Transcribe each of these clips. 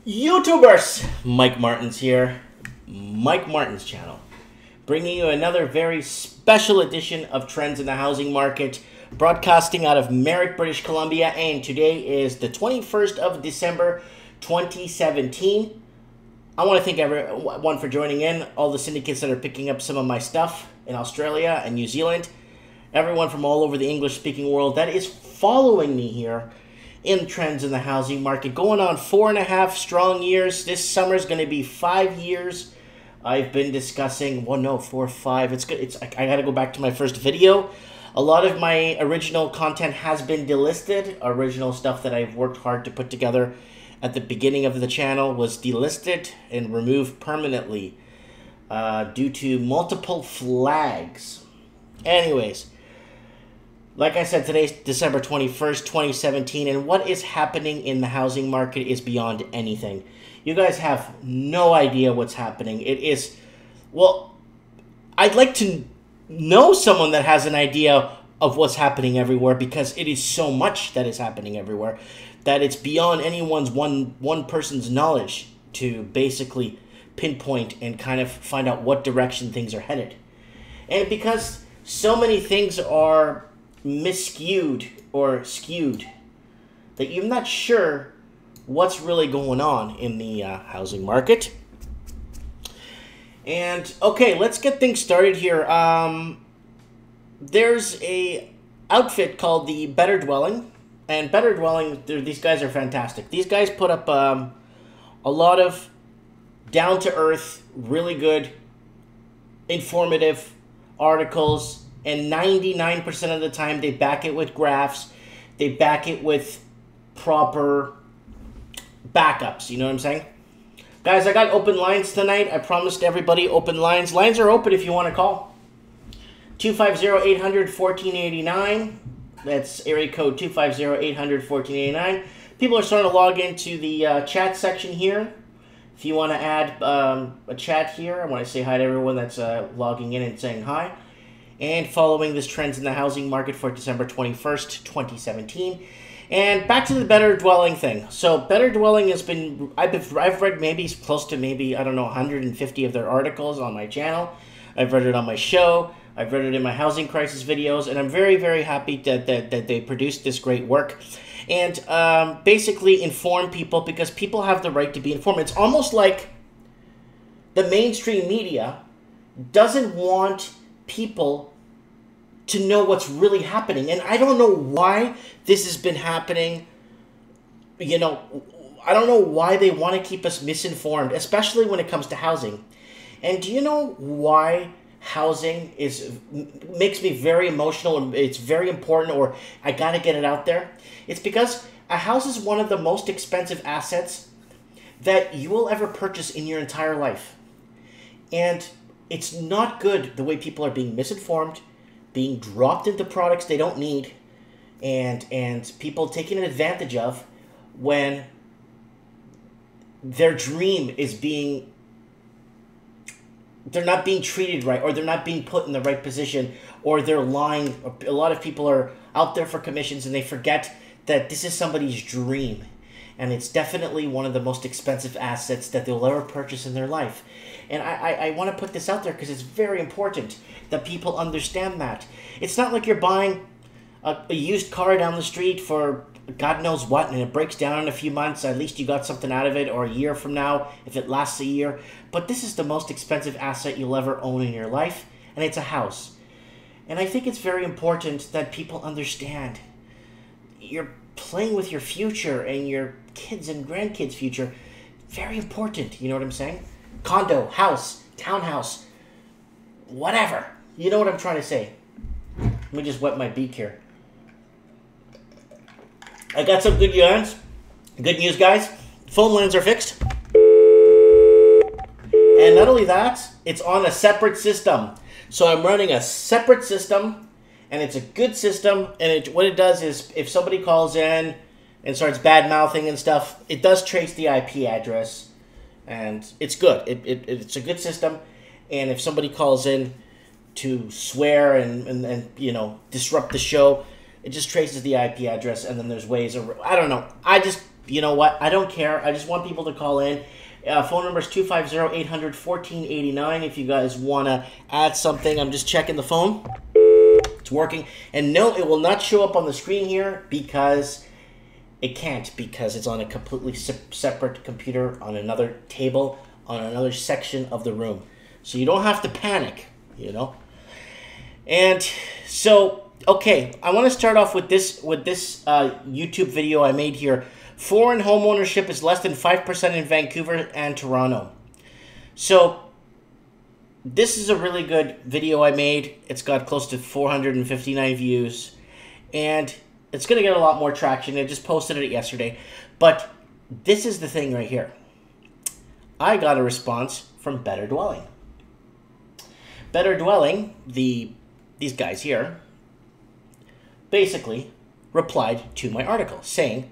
YouTubers, Mike Martins here, Mike Martins channel, bringing you another very special edition of Trends in the Housing Market, broadcasting out of Merritt, British Columbia, and today is the 21st of December, 2017. I want to thank everyone for joining in, all the syndicates that are picking up some of my stuff in Australia and New Zealand, everyone from all over the English-speaking world that is following me here in Trends in the Housing Market. Going on 4.5 strong years. This summer is going to be 5 years. I've been discussing, well, no, 4 or 5. It's good. I got to go back to my first video. A lot of my original content has been delisted. Original stuff that I've worked hard to put together at the beginning of the channel was delisted and removed permanently due to multiple flags. Anyways, like I said, today's December 21st, 2017, and what is happening in the housing market is beyond anything. You guys have no idea what's happening. It is, well, I'd like to know someone that has an idea of what's happening everywhere, because it is so much that is happening everywhere that it's beyond anyone's one person's knowledge to basically pinpoint and kind of find out what direction things are headed. And because so many things are miscued or skewed that you're not sure what's really going on in the housing market. And okay, let's get things started here. There's a outfit called the Better Dwelling, and Better Dwelling, these guys are fantastic. These guys put up a lot of down-to-earth, really good, informative articles, and 99% of the time they back it with graphs, they back it with proper backups, you know what I'm saying? Guys, I got open lines tonight. I promised everybody open lines. Lines are open if you want to call. 250-800-1489. That's area code 250-800-1489. People are starting to log into the chat section here. If you want to add a chat here, I want to say hi to everyone that's logging in and saying hi. And following this Trends in the Housing Market for December 21st, 2017. And back to the Better Dwelling thing. So Better Dwelling has been, I've read maybe close to maybe, I don't know, 150 of their articles on my channel. I've read it on my show. I've read it in my housing crisis videos. And I'm very, very happy that they produced this great work. And basically inform people, because people have the right to be informed. It's almost like the mainstream media doesn't want people to know what's really happening. And I don't know why this has been happening. You know, I don't know why they want to keep us misinformed, especially when it comes to housing. And do you know why housing makes me very emotional, and it's very important, or I got to get it out there? It's because a house is one of the most expensive assets that you will ever purchase in your entire life. And it's not good the way people are being misinformed, being dropped into products they don't need, and people taking advantage of when their dream is they're not being treated right, or they're not being put in the right position, or they're lying. A lot of people are out there for commissions and they forget that this is somebody's dream. And it's definitely one of the most expensive assets that they'll ever purchase in their life. And I want to put this out there because it's very important that people understand that. It's not like you're buying a used car down the street for God knows what, and it breaks down in a few months. At least you got something out of it, or a year from now, if it lasts a year. But this is the most expensive asset you'll ever own in your life, and it's a house. And I think it's very important that people understand you're playing with your future and your kids' and grandkids' future. Very important, you know what I'm saying? Condo, house, townhouse, whatever. You know what I'm trying to say. Let me just wet my beak here. I got some good news. Good news, guys. Phone lines are fixed. And not only that, it's on a separate system. So I'm running a separate system, and it's a good system. And what it does is, if somebody calls in and starts bad-mouthing and stuff, it does trace the IP address. And it's good. It's a good system. And if somebody calls in to swear and you know, disrupt the show, it just traces the IP address, and then there's ways of, I don't know. you know what? I don't care. I just want people to call in. Phone number is 250-800-1489 if you guys want to add something. I'm just checking the phone. It's working. And no, it will not show up on the screen here because it can't, because it's on a completely separate computer on another table on another section of the room. So you don't have to panic, you know. And so, okay, I want to start off with this YouTube video I made here. Foreign home ownership is less than 5% in Vancouver and Toronto. So this is a really good video I made. It's got close to 459 views, and it's going to get a lot more traction. I just posted it yesterday. But this is the thing right here. I got a response from Better Dwelling. Better Dwelling, these guys here, basically replied to my article saying,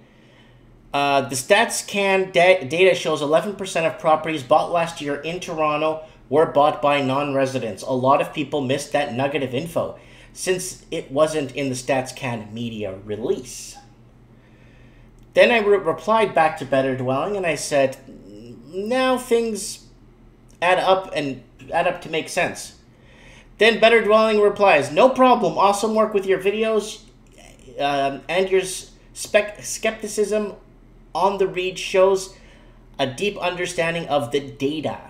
the StatsCan data shows 11% of properties bought last year in Toronto were bought by non-residents. A lot of people missed that nugget of info since it wasn't in the StatsCan media release. Then I replied back to Better Dwelling and I said, now things add up to make sense. Then Better Dwelling replies, no problem, awesome work with your videos and your skepticism on the read shows a deep understanding of the data.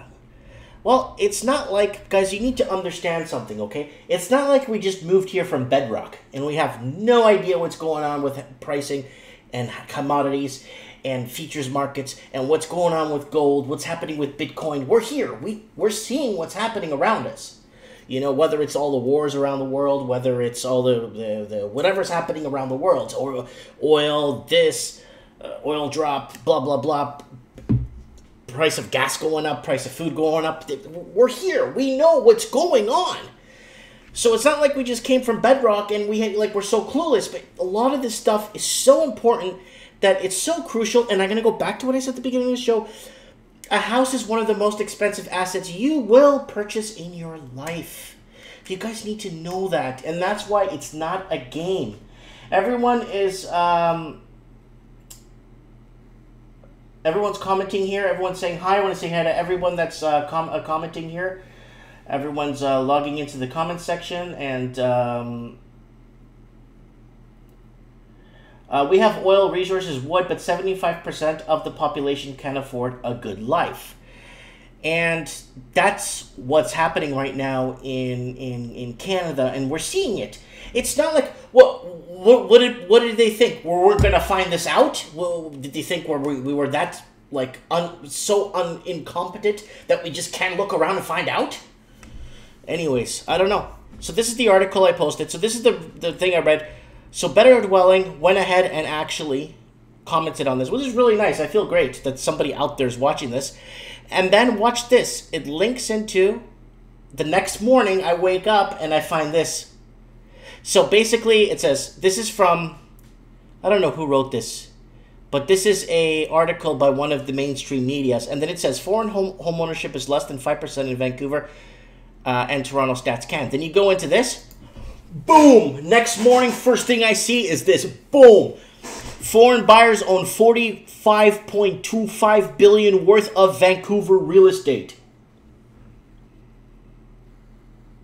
Well, it's not like, guys, you need to understand something, okay? It's not like we just moved here from Bedrock and we have no idea what's going on with pricing and commodities and futures markets and what's going on with gold, what's happening with Bitcoin. We're here. We're seeing what's happening around us. You know, whether it's all the wars around the world, whether it's all the whatever's happening around the world, or oil, oil drop, blah, blah, blah, price of gas going up, price of food going up. We're here. We know what's going on. So it's not like we just came from Bedrock and we're so clueless, but a lot of this stuff is so important that it's so crucial. And I'm going to go back to what I said at the beginning of the show. A house is one of the most expensive assets you will purchase in your life. You guys need to know that. And that's why it's not a game. Everyone is... everyone's commenting here. Everyone's saying hi. I want to say hi to everyone that's commenting here. Everyone's logging into the comment section. And we have oil, resources, wood, but 75% of the population can afford a good life. And that's what's happening right now in Canada, and we're seeing it. It's not like, what did they think? We're going to find this out? Well, did they think we were that so incompetent that we just can't look around and find out? Anyways, I don't know. So this is the article I posted. So this is the thing I read. So Better Dwelling went ahead and actually commented on this, which is really nice. I feel great that somebody out there is watching this. And then watch this. It links into the next morning I wake up and I find this. So basically it says, this is from, I don't know who wrote this, but this is a article by one of the mainstream medias. And then it says, foreign home ownership is less than 5% in Vancouver and Toronto StatsCan. Then you go into this. Boom! Next morning, first thing I see is this. Boom! Foreign buyers own 45.25 billion worth of Vancouver real estate.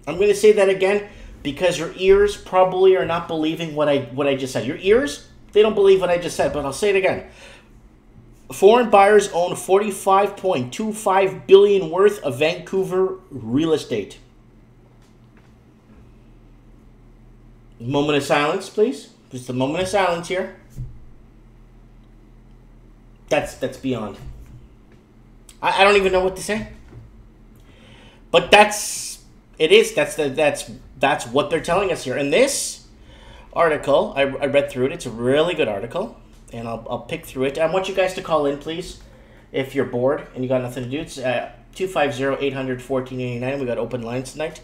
I'm going to say that again because your ears probably are not believing what I just said. Your ears, they don't believe what I just said, but I'll say it again. Foreign buyers own 45.25 billion worth of Vancouver real estate. Moment of silence, please. Just a moment of silence here. That's beyond. I don't even know what to say. But that's what they're telling us here. And this article, I read through it. It's a really good article, and I'll pick through it. I want you guys to call in, please, if you're bored and you got nothing to do. It's 250-800-1489. We got open lines tonight.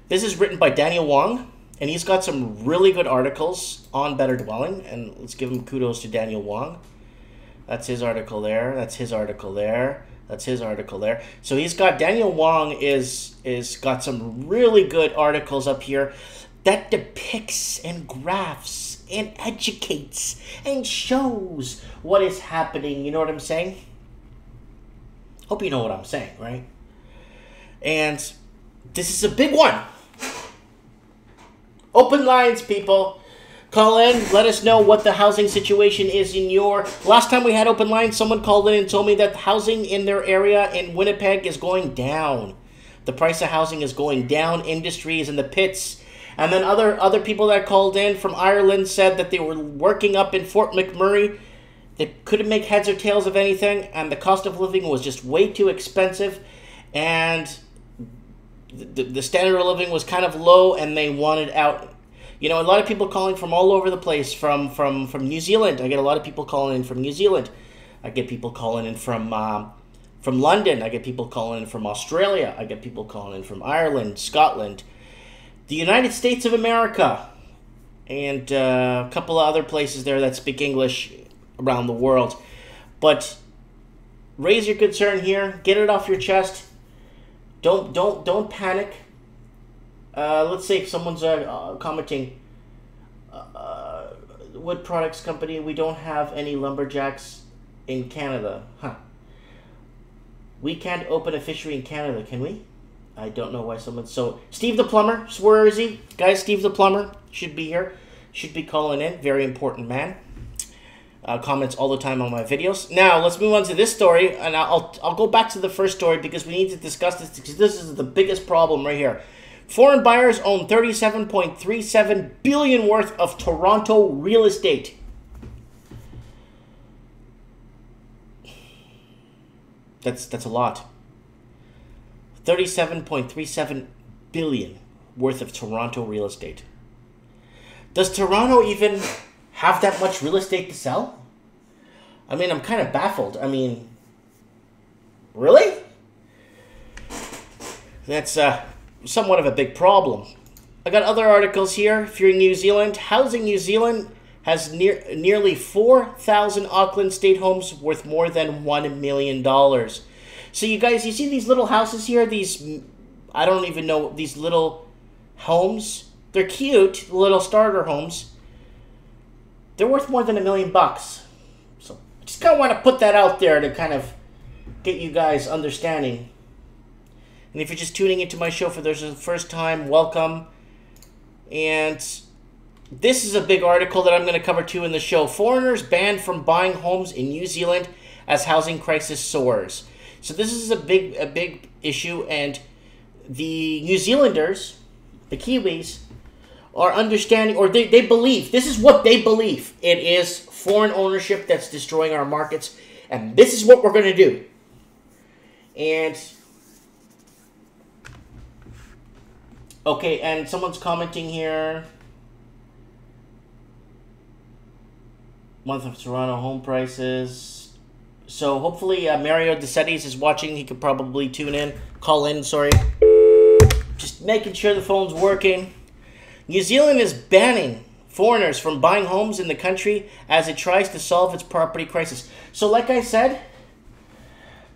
This is written by Daniel Wong. And he's got some really good articles on Better Dwelling. And let's give him kudos to Daniel Wong. That's his article there. That's his article there. That's his article there. So he's got, Daniel Wong is got some really good articles up here. that depicts and graphs and educates and shows what is happening. You know what I'm saying? Hope you know what I'm saying, right? And this is a big one. Open lines, people. Call in. Let us know what the housing situation is in your... Last time we had open lines, someone called in and told me that housing in their area in Winnipeg is going down. The price of housing is going down. Industry is in the pits. And then other people that called in from Ireland said that they were working up in Fort McMurray. They couldn't make heads or tails of anything, and the cost of living was just way too expensive, and the standard of living was kind of low, and they wanted out. You know, a lot of people calling from all over the place, from New Zealand. I get a lot of people calling in from New Zealand. I get people calling in from London. I get people calling in from Australia. I get people calling in from Ireland, Scotland, the United States of America, and a couple of other places there that speak English around the world. But raise your concern here. Get it off your chest. Don't panic. Let's say if someone's commenting, wood products company, we don't have any lumberjacks in Canada. Huh. We can't open a fishery in Canada, can we? I don't know why someone... So, Steve the plumber, where is he? Guys, Steve the plumber should be here. Should be calling in. Very important man. Comments all the time on my videos. Now, let's move on to this story, and I'll go back to the first story because we need to discuss this, because this is the biggest problem right here. Foreign buyers own $37.37 billion worth of Toronto real estate. That's a lot. $37.37 billion worth of Toronto real estate. Does Toronto even have that much real estate to sell? I mean, I'm kind of baffled. I mean, really? That's somewhat of a big problem. I got other articles here. If you're in New Zealand, Housing New Zealand has nearly 4,000 Auckland state homes worth more than $1 million. So you guys, you see these little houses here? These, I don't even know, these little homes. They're cute, little starter homes. They're worth more than $1 million. So I just kind of want to put that out there to kind of get you guys understanding. And if you're just tuning into my show for the first time, welcome. And this is a big article that I'm going to cover too in the show. Foreigners banned from buying homes in New Zealand as housing crisis soars. So this is a big issue, and the New Zealanders, the Kiwis, are understanding, or they believe, this is what they believe. It is foreign ownership that's destroying our markets, and this is what we're going to do. And okay, and someone's commenting here. Month of Toronto home prices. So hopefully Mario DeCetis is watching. He could probably tune in, call in, sorry. Just making sure the phone's working. New Zealand is banning foreigners from buying homes in the country as it tries to solve its property crisis. So like I said,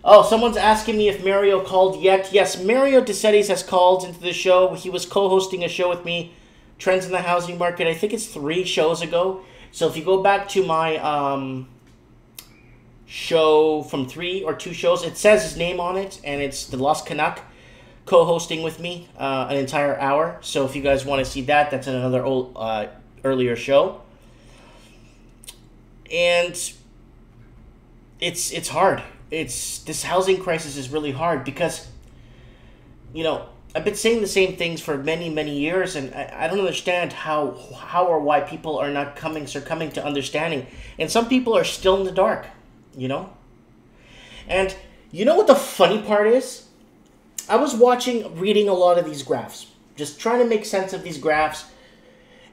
oh, someone's asking me if Mario called yet. Yes, Mario DeCetis has called into the show. He was co-hosting a show with me, Trends in the Housing Market. I think it's 3 shows ago. So if you go back to my show from 3 or 2 shows, it says his name on it, and it's the Lost Canuck co-hosting with me an entire hour. So if you guys want to see that, that's in another earlier show. And it's hard. This housing crisis is really hard because, you know, I've been saying the same things for many years, and I don't understand how or why people are not coming to understanding. And some people are still in the dark, you know? And you know what the funny part is? I was reading a lot of these graphs, just trying to make sense of these graphs.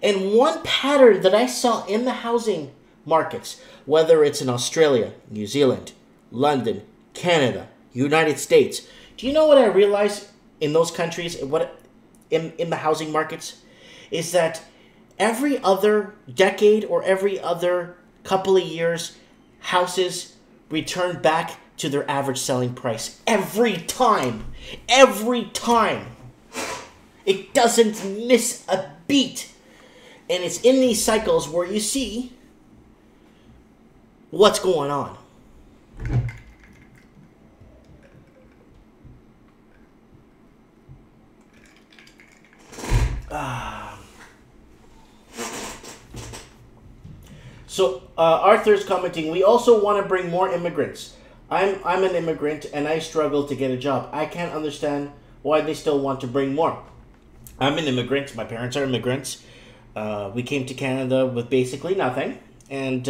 And one pattern that I saw in the housing markets, whether it's in Australia, New Zealand, London, Canada, United States, do you know what I realized in those countries, in the housing markets, is that every other decade or every other couple of years, houses return back to their average selling price. Every time. Every time. It doesn't miss a beat. And it's in these cycles where you see what's going on. So Arthur's commenting, we also want to bring more immigrants. I'm an immigrant and I struggle to get a job. I can't understand why they still want to bring more. I'm an immigrant. My parents are immigrants. We came to Canada with basically nothing. And,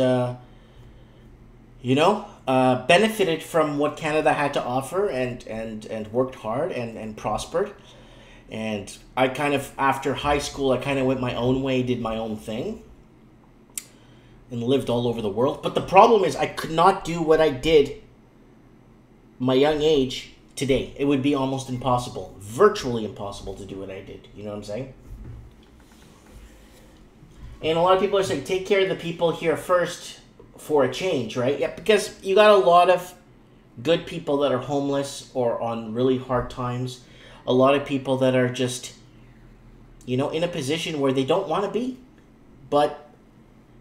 benefited from what Canada had to offer and worked hard and prospered. And I kind of, after high school, I kind of went my own way, did my own thing. And lived all over the world. But the problem is I could not do what I did my young age today. It would be almost impossible. Virtually impossible to do what I did. You know what I'm saying? And a lot of people are saying, take care of the people here first for a change, right? Yeah, because you got a lot of good people that are homeless or on really hard times. A lot of people that are just, in a position where they don't want to be. But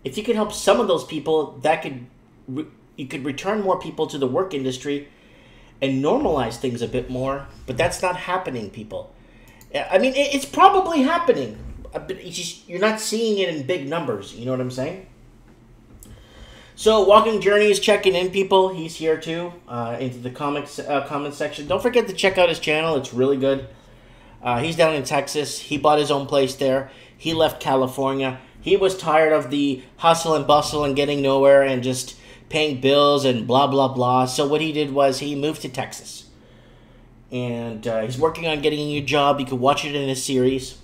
if you could help some of those people, you could return more people to the work industry and normalize things a bit more. But that's not happening, people. I mean, it's probably happening. But it's just, you're not seeing it in big numbers. You know what I'm saying? So, Walking Journey is checking in, people. He's here too, into the comment section. Don't forget to check out his channel. It's really good. He's down in Texas. He bought his own place there. He left California. He was tired of the hustle and bustle and getting nowhere and just paying bills and blah, blah, blah. So what he did was he moved to Texas. And he's working on getting a new job. You can watch it in a series.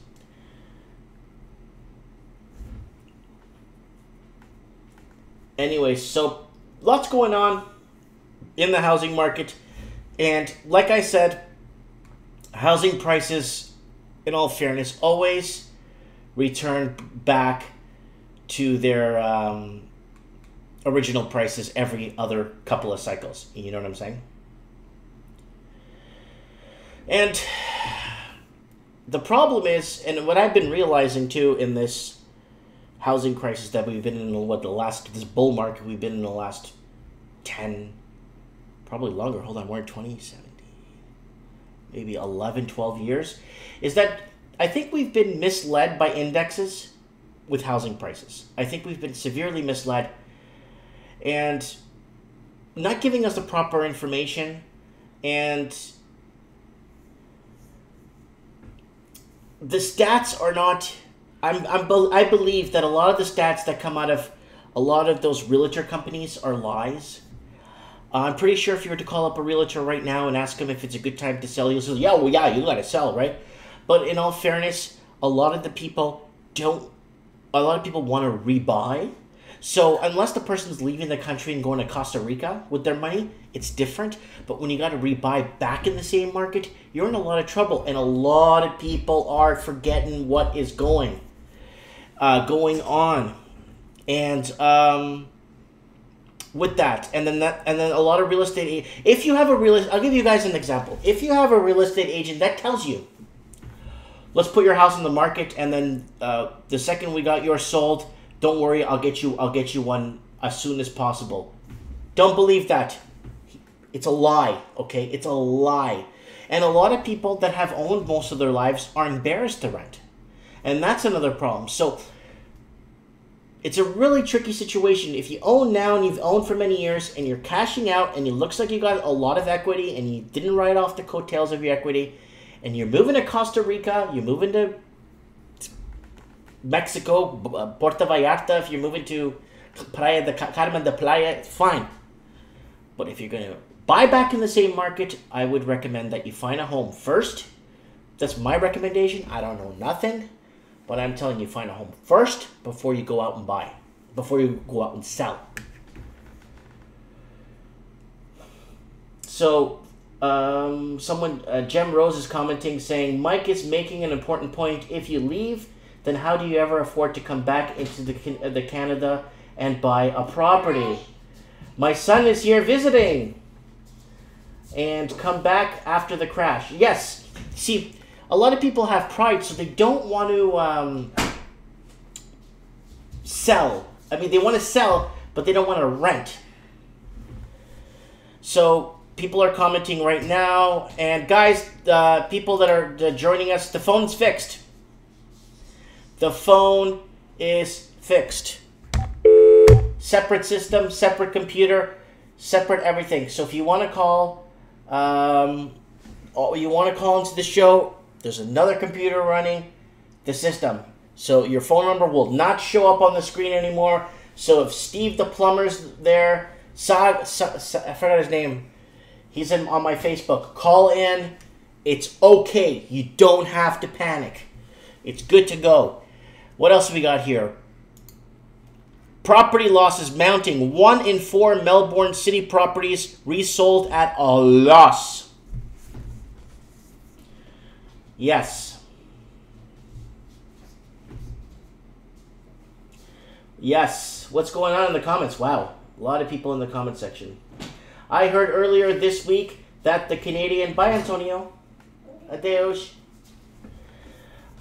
Anyway, so lots going on in the housing market. And like I said, housing prices, in all fairness, always return back to their original prices every other couple of cycles. You know what I'm saying? And the problem is, and what I've been realizing too in this housing crisis that we've been in, this bull market we've been in the last 10, probably longer, hold on, we're in 2017, maybe 11, 12 years, is that I think we've been misled by indexes with housing prices. I think we've been severely misled and not giving us the proper information. And the stats are not... I believe that a lot of the stats that come out of a lot of those realtor companies are lies. I'm pretty sure if you were to call up a realtor right now and ask them if it's a good time to sell, you'll say, yeah, well, yeah, you got to sell, right? But in all fairness, a lot of people want to rebuy. So unless the person's leaving the country and going to Costa Rica with their money, it's different. But when you got to rebuy back in the same market, you're in a lot of trouble. And a lot of people are forgetting what is going on. And with that, and then a lot of real estate, if you have I'll give you guys an example. If you have a real estate agent that tells you, let's put your house on the market, and then the second we got yours sold, don't worry, I'll get you one as soon as possible. Don't believe that. It's a lie, okay? It's a lie. And a lot of people that have owned most of their lives are embarrassed to rent. And that's another problem. So it's a really tricky situation. If you own now and you've owned for many years and you're cashing out and it looks like you got a lot of equity and you didn't write off the coattails of your equity, and you're moving to Costa Rica, you're moving to Mexico, Puerto Vallarta, if you're moving to Playa de Carmen de Playa, fine. But if you're going to buy back in the same market, I would recommend that you find a home first. That's my recommendation. I don't know nothing, but I'm telling you, find a home first before you go out and buy, before you go out and sell. So, Jem Rose is commenting saying, Mike is making an important point. If you leave, then how do you ever afford to come back into the Canada and buy a property? My son is here visiting and come back after the crash. Yes. See, a lot of people have pride, so they don't want to sell. I mean, they want to sell, but they don't want to rent. So people are commenting right now. And guys, people that are joining us, the phone's fixed. The phone is fixed. Separate system, separate computer, separate everything. So if you want to call, into the show, there's another computer running the system. So your phone number will not show up on the screen anymore. So if Steve the plumber's there, I forgot his name. He's on my Facebook. Call in. It's okay. You don't have to panic. It's good to go. What else have we got here? Property losses mounting. 1 in 4 Melbourne city properties resold at a loss. Yes. Yes. What's going on in the comments? Wow. A lot of people in the comment section. I heard earlier this week that the Canadian... Bye, Antonio. Adeus.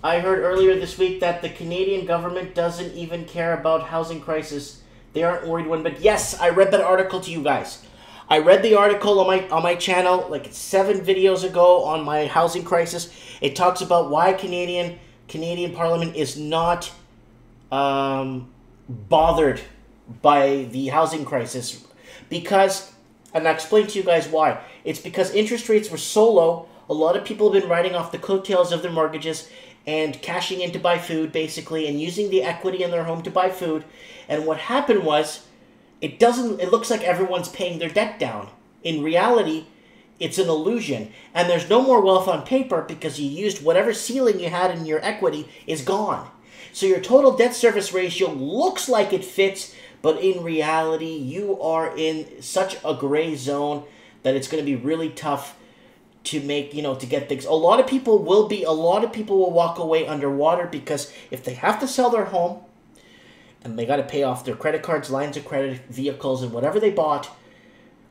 I heard earlier this week that the Canadian government doesn't even care about housing crisis. They aren't worried one bit. Yes, I read that article to you guys. I read the article on my channel like 7 videos ago on my housing crisis. It talks about why Canadian Parliament is not bothered by the housing crisis. Because, and I'll explain to you guys why. It's because interest rates were so low. A lot of people have been riding off the coattails of their mortgages and cashing in to buy food, basically, and using the equity in their home to buy food. And what happened was, it looks like everyone's paying their debt down. In reality, it's an illusion. And there's no more wealth on paper because you used whatever ceiling you had in your equity is gone. So your total debt service ratio looks like it fits, but in reality, you are in such a gray zone that it's going to be really tough to make, to get things. A lot of people will walk away underwater because if they have to sell their home and they got to pay off their credit cards, lines of credit, vehicles, and whatever they bought,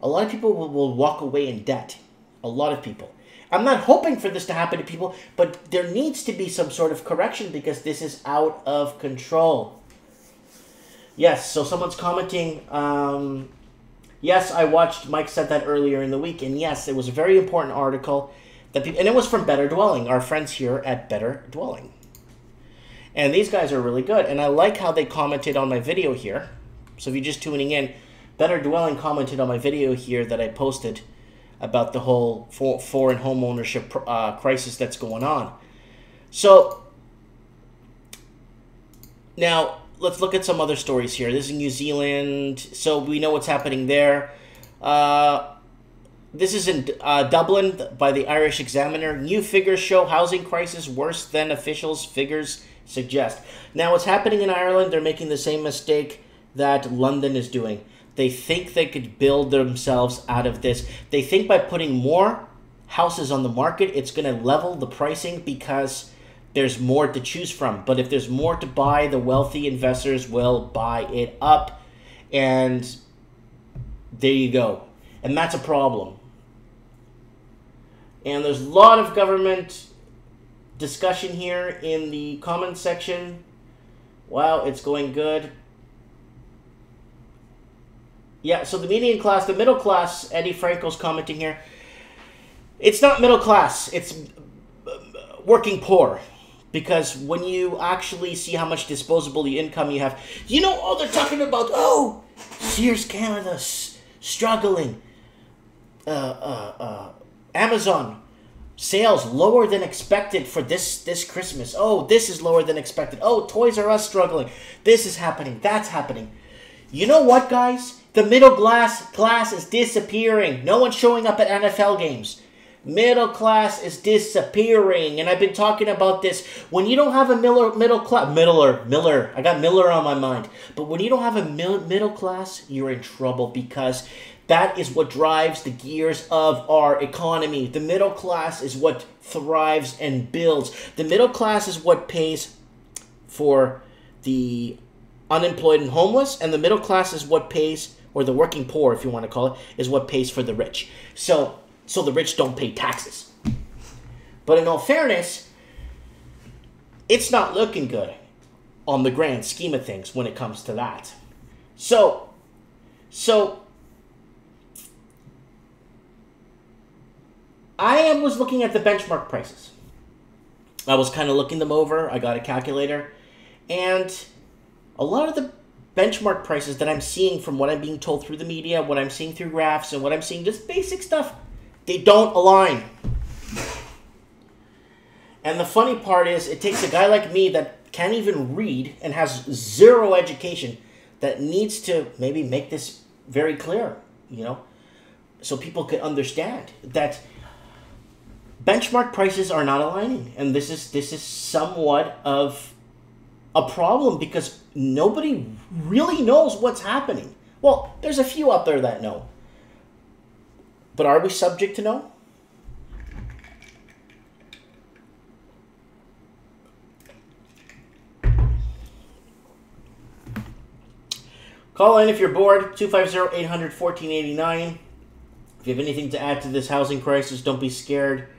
a lot of people will walk away in debt. A lot of people. I'm not hoping for this to happen to people, but there needs to be some sort of correction because this is out of control. Yes, so someone's commenting, yes, I watched, Mike said that earlier in the week, and yes, it was a very important article, and it was from Better Dwelling, our friends here at Better Dwelling. And these guys are really good, and I like how they commented on my video here. So if you're just tuning in, Better Dwelling commented on my video here that I posted about the whole foreign home ownership crisis that's going on. So, now, let's look at some other stories here. This is New Zealand, so we know what's happening there. This is in Dublin by the Irish Examiner. New figures show housing crisis worse than officials' figures suggest. Now, what's happening in Ireland, they're making the same mistake that London is doing. They think they could build themselves out of this. They think by putting more houses on the market, it's going to level the pricing because there's more to choose from. But if there's more to buy, the wealthy investors will buy it up. And there you go. And that's a problem. And there's a lot of government discussion here in the comments section. Wow, it's going good. Yeah, so the median class, the middle class, Eddie Franco's commenting here. It's not middle class, it's working poor. Because when you actually see how much disposable income you have, they're talking about, Sears Canada struggling. Amazon sales lower than expected for this Christmas. Oh, this is lower than expected. Oh, Toys R Us struggling. This is happening. That's happening. You know what, guys? The middle class is disappearing. No one's showing up at NFL games. Middle class is disappearing. And I've been talking about this. When you don't have a middle class... Miller. I got Miller on my mind. But when you don't have a middle class, you're in trouble because that is what drives the gears of our economy. The middle class is what thrives and builds. The middle class is what pays for the unemployed and homeless, and the middle class is what pays, or the working poor, if you want to call it, is what pays for the rich. So the rich don't pay taxes. But in all fairness, it's not looking good on the grand scheme of things when it comes to that. So I was looking at the benchmark prices. I was kind of looking them over. I got a calculator. And a lot of the benchmark prices that I'm seeing from what I'm being told through the media, what I'm seeing through graphs, and what I'm seeing, just basic stuff, they don't align. And the funny part is, it takes a guy like me that can't even read and has zero education that needs to maybe make this very clear, you know, so people can understand that benchmark prices are not aligning. And this is somewhat of a problem because nobody really knows what's happening. Well, there's a few out there that know. But are we subject to know? Call in if you're bored, 250-800-1489. If you have anything to add to this housing crisis, don't be scared.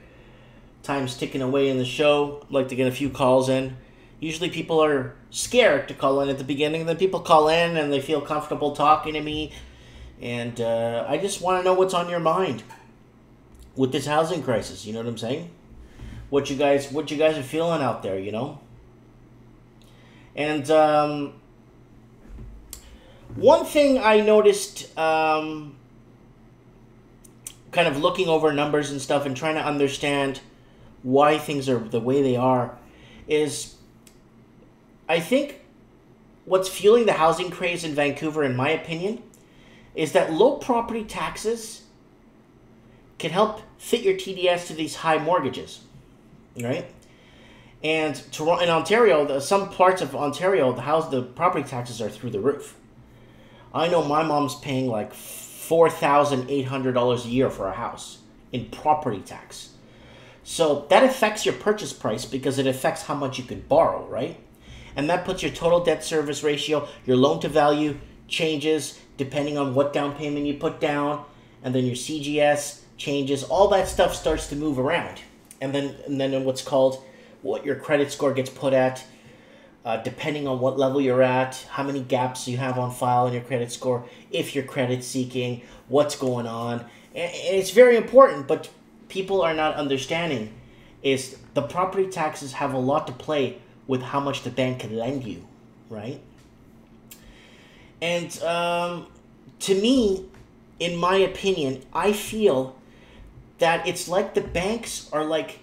Time's ticking away in the show. I'd like to get a few calls in. Usually people are scared to call in at the beginning. Then people call in and they feel comfortable talking to me. And I just want to know what's on your mind with this housing crisis. You know what I'm saying? What you guys are feeling out there, you know? And one thing I noticed, kind of looking over numbers and stuff and trying to understand why things are the way they are, is I think what's fueling the housing craze in Vancouver, in my opinion, is that low property taxes can help fit your TDS to these high mortgages, right? And in Ontario, some parts of Ontario, the property taxes are through the roof. I know my mom's paying like $4,800 a year for a house in property tax. So that affects your purchase price because it affects how much you could borrow, right? And that puts your total debt service ratio, your loan to value changes depending on what down payment you put down, and then your CGS changes. All that stuff starts to move around. And then what's called what your credit score gets put at, depending on what level you're at, how many gaps you have on file in your credit score, if you're credit seeking, what's going on. And it's very important, but people are not understanding is the property taxes have a lot to play with how much the bank can lend you, right? And to me, in my opinion, I feel that it's like the banks are like,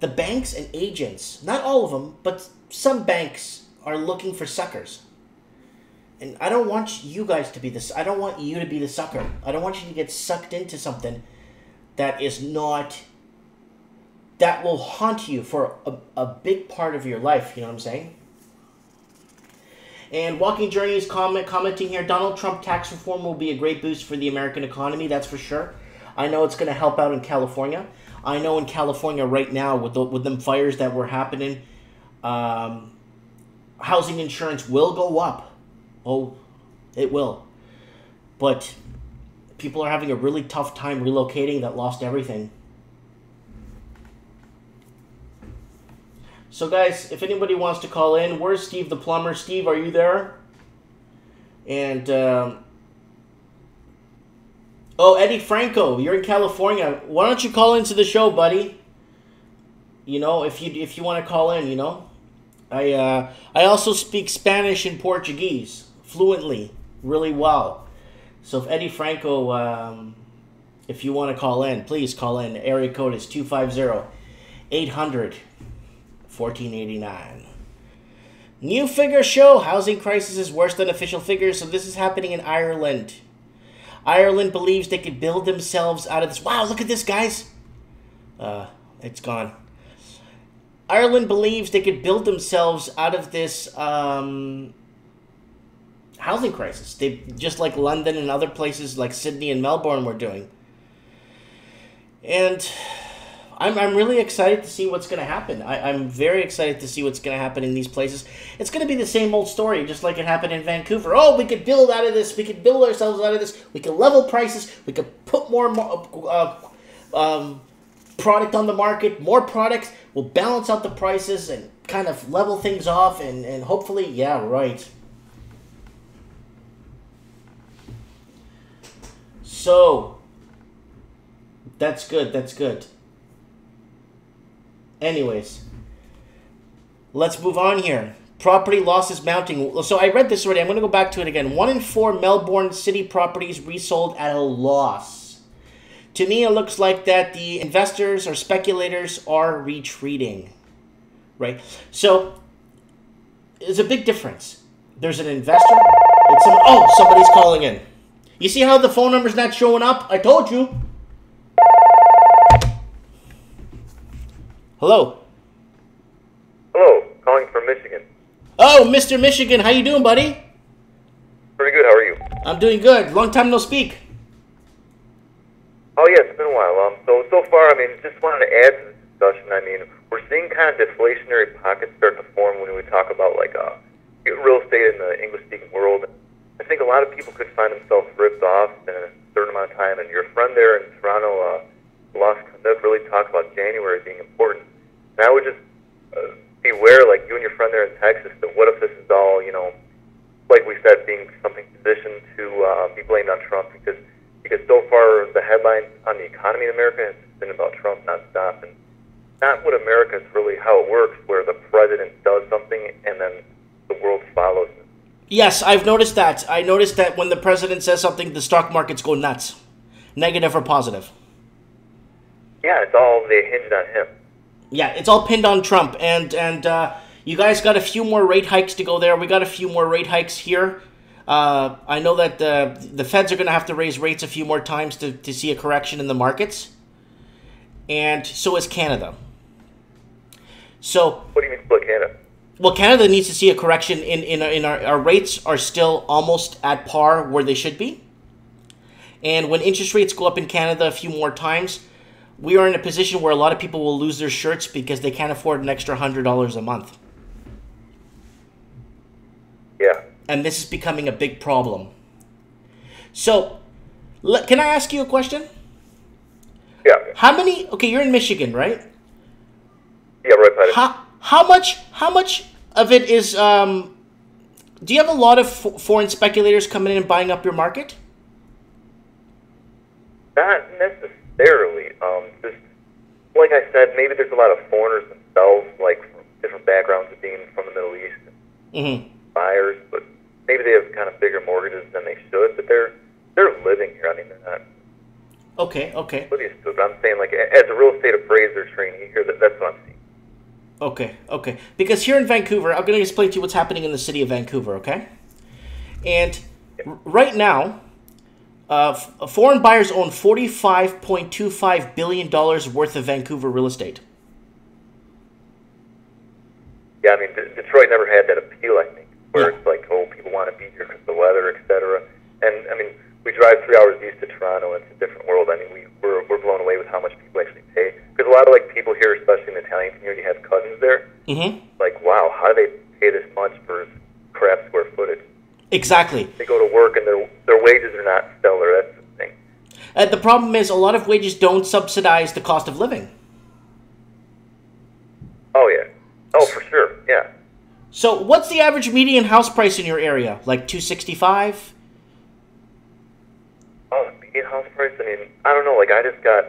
the banks and agents, not all of them, but some banks are looking for suckers. And I don't want you guys to be this. I don't want you to be the sucker. I don't want you to get sucked into something that is not, that will haunt you for a big part of your life. You know what I'm saying? And Walking Journeys commenting here, Donald Trump tax reform will be a great boost for the American economy. That's for sure. I know it's going to help out in California. I know in California right now with them fires that were happening, housing insurance will go up. Oh, it will. But people are having a really tough time relocating that lost everything. So guys, if anybody wants to call in, where's Steve the plumber? Steve, are you there? And oh, Eddie Franco, you're in California. Why don't you call into the show, buddy? You know, if you want to call in, you know. I also speak Spanish and Portuguese fluently, really well. So if Eddie Franco, if you want to call in, please call in. Area code is 250-800-1489. New figures show housing crisis is worse than official figures. So this is happening in Ireland. Ireland believes they could build themselves out of this. Wow, look at this, guys. It's gone. Ireland believes they could build themselves out of this housing crisis. They just like London and other places like Sydney and Melbourne were doing. And I'm really excited to see what's going to happen. I'm very excited to see what's going to happen in these places. It's going to be the same old story, just like it happened in Vancouver. Oh, we could build out of this. We could build ourselves out of this. We could level prices. We could put more product on the market. More products will balance out the prices and kind of level things off, and hopefully, yeah, right. So, that's good, that's good. Anyways, let's move on here. Property losses mounting. So I read this already. I'm going to go back to it again. 1 in 4 Melbourne city properties resold at a loss. To me, it looks like that the investors or speculators are retreating, right? So there's a big difference. There's an investor. Oh, somebody's calling in. You see how the phone number's not showing up? I told you. Hello. Hello, calling from Michigan. Oh, Mr. Michigan, how you doing, buddy? Pretty good, how are you? I'm doing good. Long time no speak. Oh yeah, it's been a while. So far, I mean, just wanted to add to the discussion. I mean, we're seeing kind of deflationary pockets start to form when we talk about like real estate in the English-speaking world. I think a lot of people could find themselves ripped off in a certain amount of time. And your friend there in Toronto, Lost Conduct, really talked about January being important. And I would just beware, like you and your friend there in Texas, that what if this is all, like we said, being something positioned to be blamed on Trump, because so far the headline on the economy in America has been about Trump nonstop, and not what America is really how it works, where the president does something and then the world follows it. Yes, I've noticed that. I noticed that when the president says something, the stock markets go nuts, negative or positive. Yeah, they hinge on him. Yeah, it's all pinned on Trump, and you guys got a few more rate hikes to go there. We got a few more rate hikes here. I know that the Feds are going to have to raise rates a few more times to see a correction in the markets, and so is Canada. So, what do you mean split Canada? Well, Canada needs to see a correction in our rates are still almost at par where they should be, and when interest rates go up in Canada a few more times, we are in a position where a lot of people will lose their shirts because they can't afford an extra $100 a month. Yeah. And this is becoming a big problem. So, can I ask you a question? Yeah. How many? Okay, you're in Michigan, right? Yeah, right. Buddy. How much of it is? Do you have a lot of foreign speculators coming in and buying up your market? Not necessarily. Just like I said, maybe there's a lot of foreigners themselves, like from different backgrounds of being from the Middle East, buyers, but maybe they have kind of bigger mortgages than they should. But they're living here. I mean, they're not. Okay. Oblivious to it. But I'm saying, like, as a real estate appraiser trainee here, that's what I'm seeing. Okay. Because here in Vancouver, I'm going to explain to you what's happening in the city of Vancouver, okay? And right now, foreign buyers own $45.25 billion worth of Vancouver real estate. Yeah, I mean, Detroit never had that appeal, I think, where it's like, oh, people want to be here because of the weather, etc. And, I mean, we drive 3 hours east to Toronto, and it's a different world. I mean, we're blown away with how much people actually pay. Because a lot of, like, people here, especially in the Italian community, have cousins there. Like, wow, how do they pay this much for crap square footage? Exactly. They go to work, and their wages are not stellar. That's the thing. The problem is a lot of wages don't subsidize the cost of living. Oh, yeah. Oh, for sure, yeah. So what's the average median house price in your area? Like $265? Oh, the median house price? I mean, I don't know. Like, I just got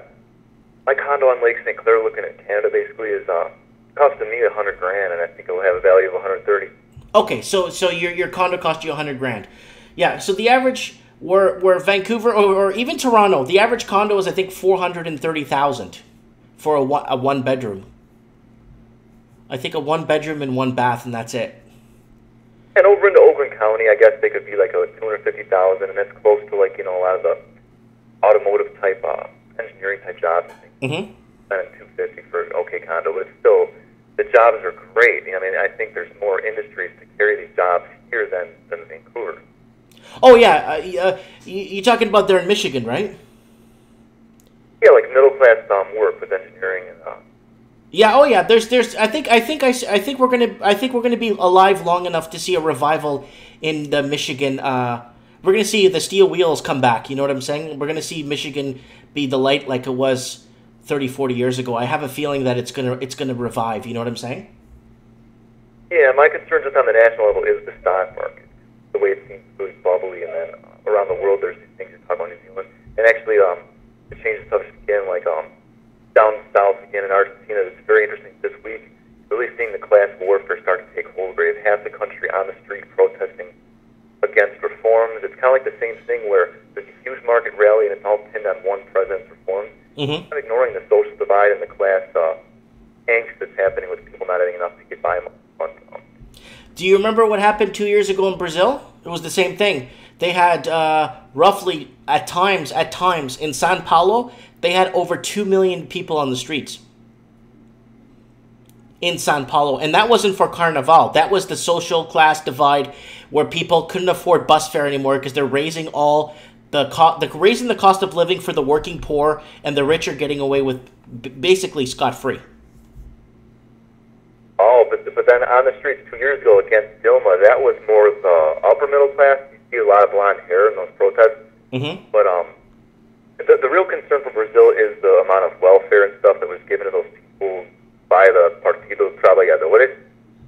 my condo on Lake St. Clair looking at Canada basically is costing me $100,000, and I think it'll have a value of $130,000. Okay, so your condo cost you $100,000. Yeah, so the average where Vancouver or even Toronto, the average condo is I think $430,000 for a one bedroom. I think a 1 bedroom and 1 bath, and that's it. And over into Oakland County, I guess they could be like a $250,000, and that's close to like a lot of the automotive type, engineering type jobs. I think. Spending $250 for an okay condo, but it's still the jobs are great. I mean, I think there's more industries to carry these jobs here than Vancouver. Oh yeah, you're talking about there in Michigan, right? Yeah, like middle class work with engineering and. Yeah. Oh, yeah. There's. I think we're gonna be alive long enough to see a revival in the Michigan. We're gonna see the steel wheels come back. You know what I'm saying? We're gonna see Michigan be the light like it was 30, 40 years ago. I have a feeling that it's gonna revive. You know what I'm saying? Yeah, my concern just on the national level is the stock market. The way it seems really bubbly, and then around the world there's these things you talk about New Zealand. And actually, to change the subject again, like down south again in Argentina, it's very interesting this week, really seeing the class warfare start to take hold where you have half the country on the street protesting against reforms. It's kind of like the same thing where there's a huge market rally and it's all pinned on one president's reforms. Mm-hmm. Kind of ignoring the social divide and the class angst that's happening with people not having enough to get by a month. Do you remember what happened 2 years ago in Brazil? It was the same thing. They had roughly, at times, in Sao Paulo, they had over 2 million people on the streets. In Sao Paulo. And that wasn't for Carnival. That was the social class divide where people couldn't afford bus fare anymore because they're raising raising the cost of living for the working poor, and the rich are getting away with basically scot-free. Oh, but then on the streets 2 years ago against Dilma, that was more of the upper middle class. You see a lot of blonde hair in those protests. Mm-hmm. But the real concern for Brazil is the amount of welfare and stuff that was given to those people by the Partido Trabalhadores.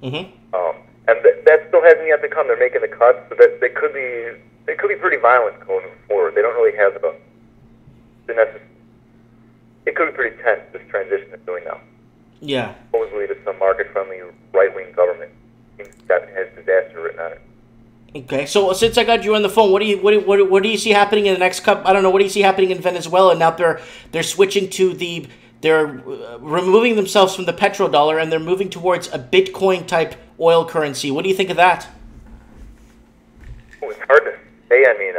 Mm-hmm. And that still hasn't yet to come. They're making the cuts, so that they could be pretty violent going forward. They don't really have the necessary. It could be pretty tense, this transition they're doing now. Yeah. Supposedly to some market-friendly right-wing government that has disaster written on it. Okay, so since I got you on the phone, what do you see happening in the next couple? I don't know. What do you see happening in Venezuela? Now they're switching to they're removing themselves from the petrodollar and they're moving towards a Bitcoin type oil currency. What do you think of that? Oh, it's hard to say. I mean,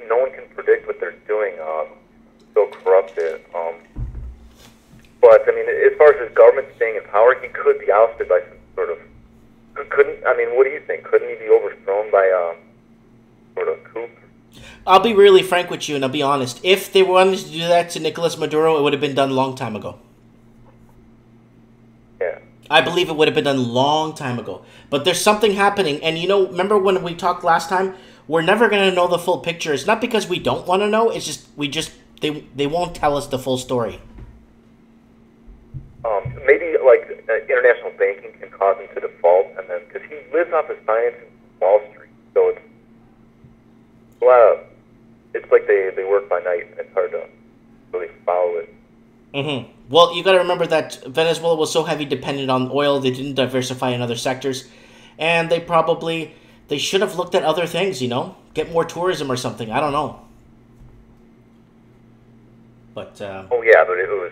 no one can predict what they're doing. So corrupted. But I mean, as far as his government staying in power, he could be ousted by some sort of. What do you think? Couldn't he be overthrown by sort of coup? I'll be really frank with you, and I'll be honest. If they wanted to do that to Nicolas Maduro, it would have been done a long time ago. Yeah. I believe it would have been done a long time ago. But there's something happening, and remember when we talked last time? We're never going to know the full picture. It's not because we don't want to know. It's just they won't tell us the full story. Maybe like international banking can cause him to default, and then because he lives off his financing from Wall Street, so it's a lot of. It's like they work by night, and it's hard to really follow it. Mm-hmm. Well, you got to remember that Venezuela was so heavy dependent on oil, they didn't diversify in other sectors, and they should have looked at other things. Get more tourism or something. I don't know. But oh yeah, but it was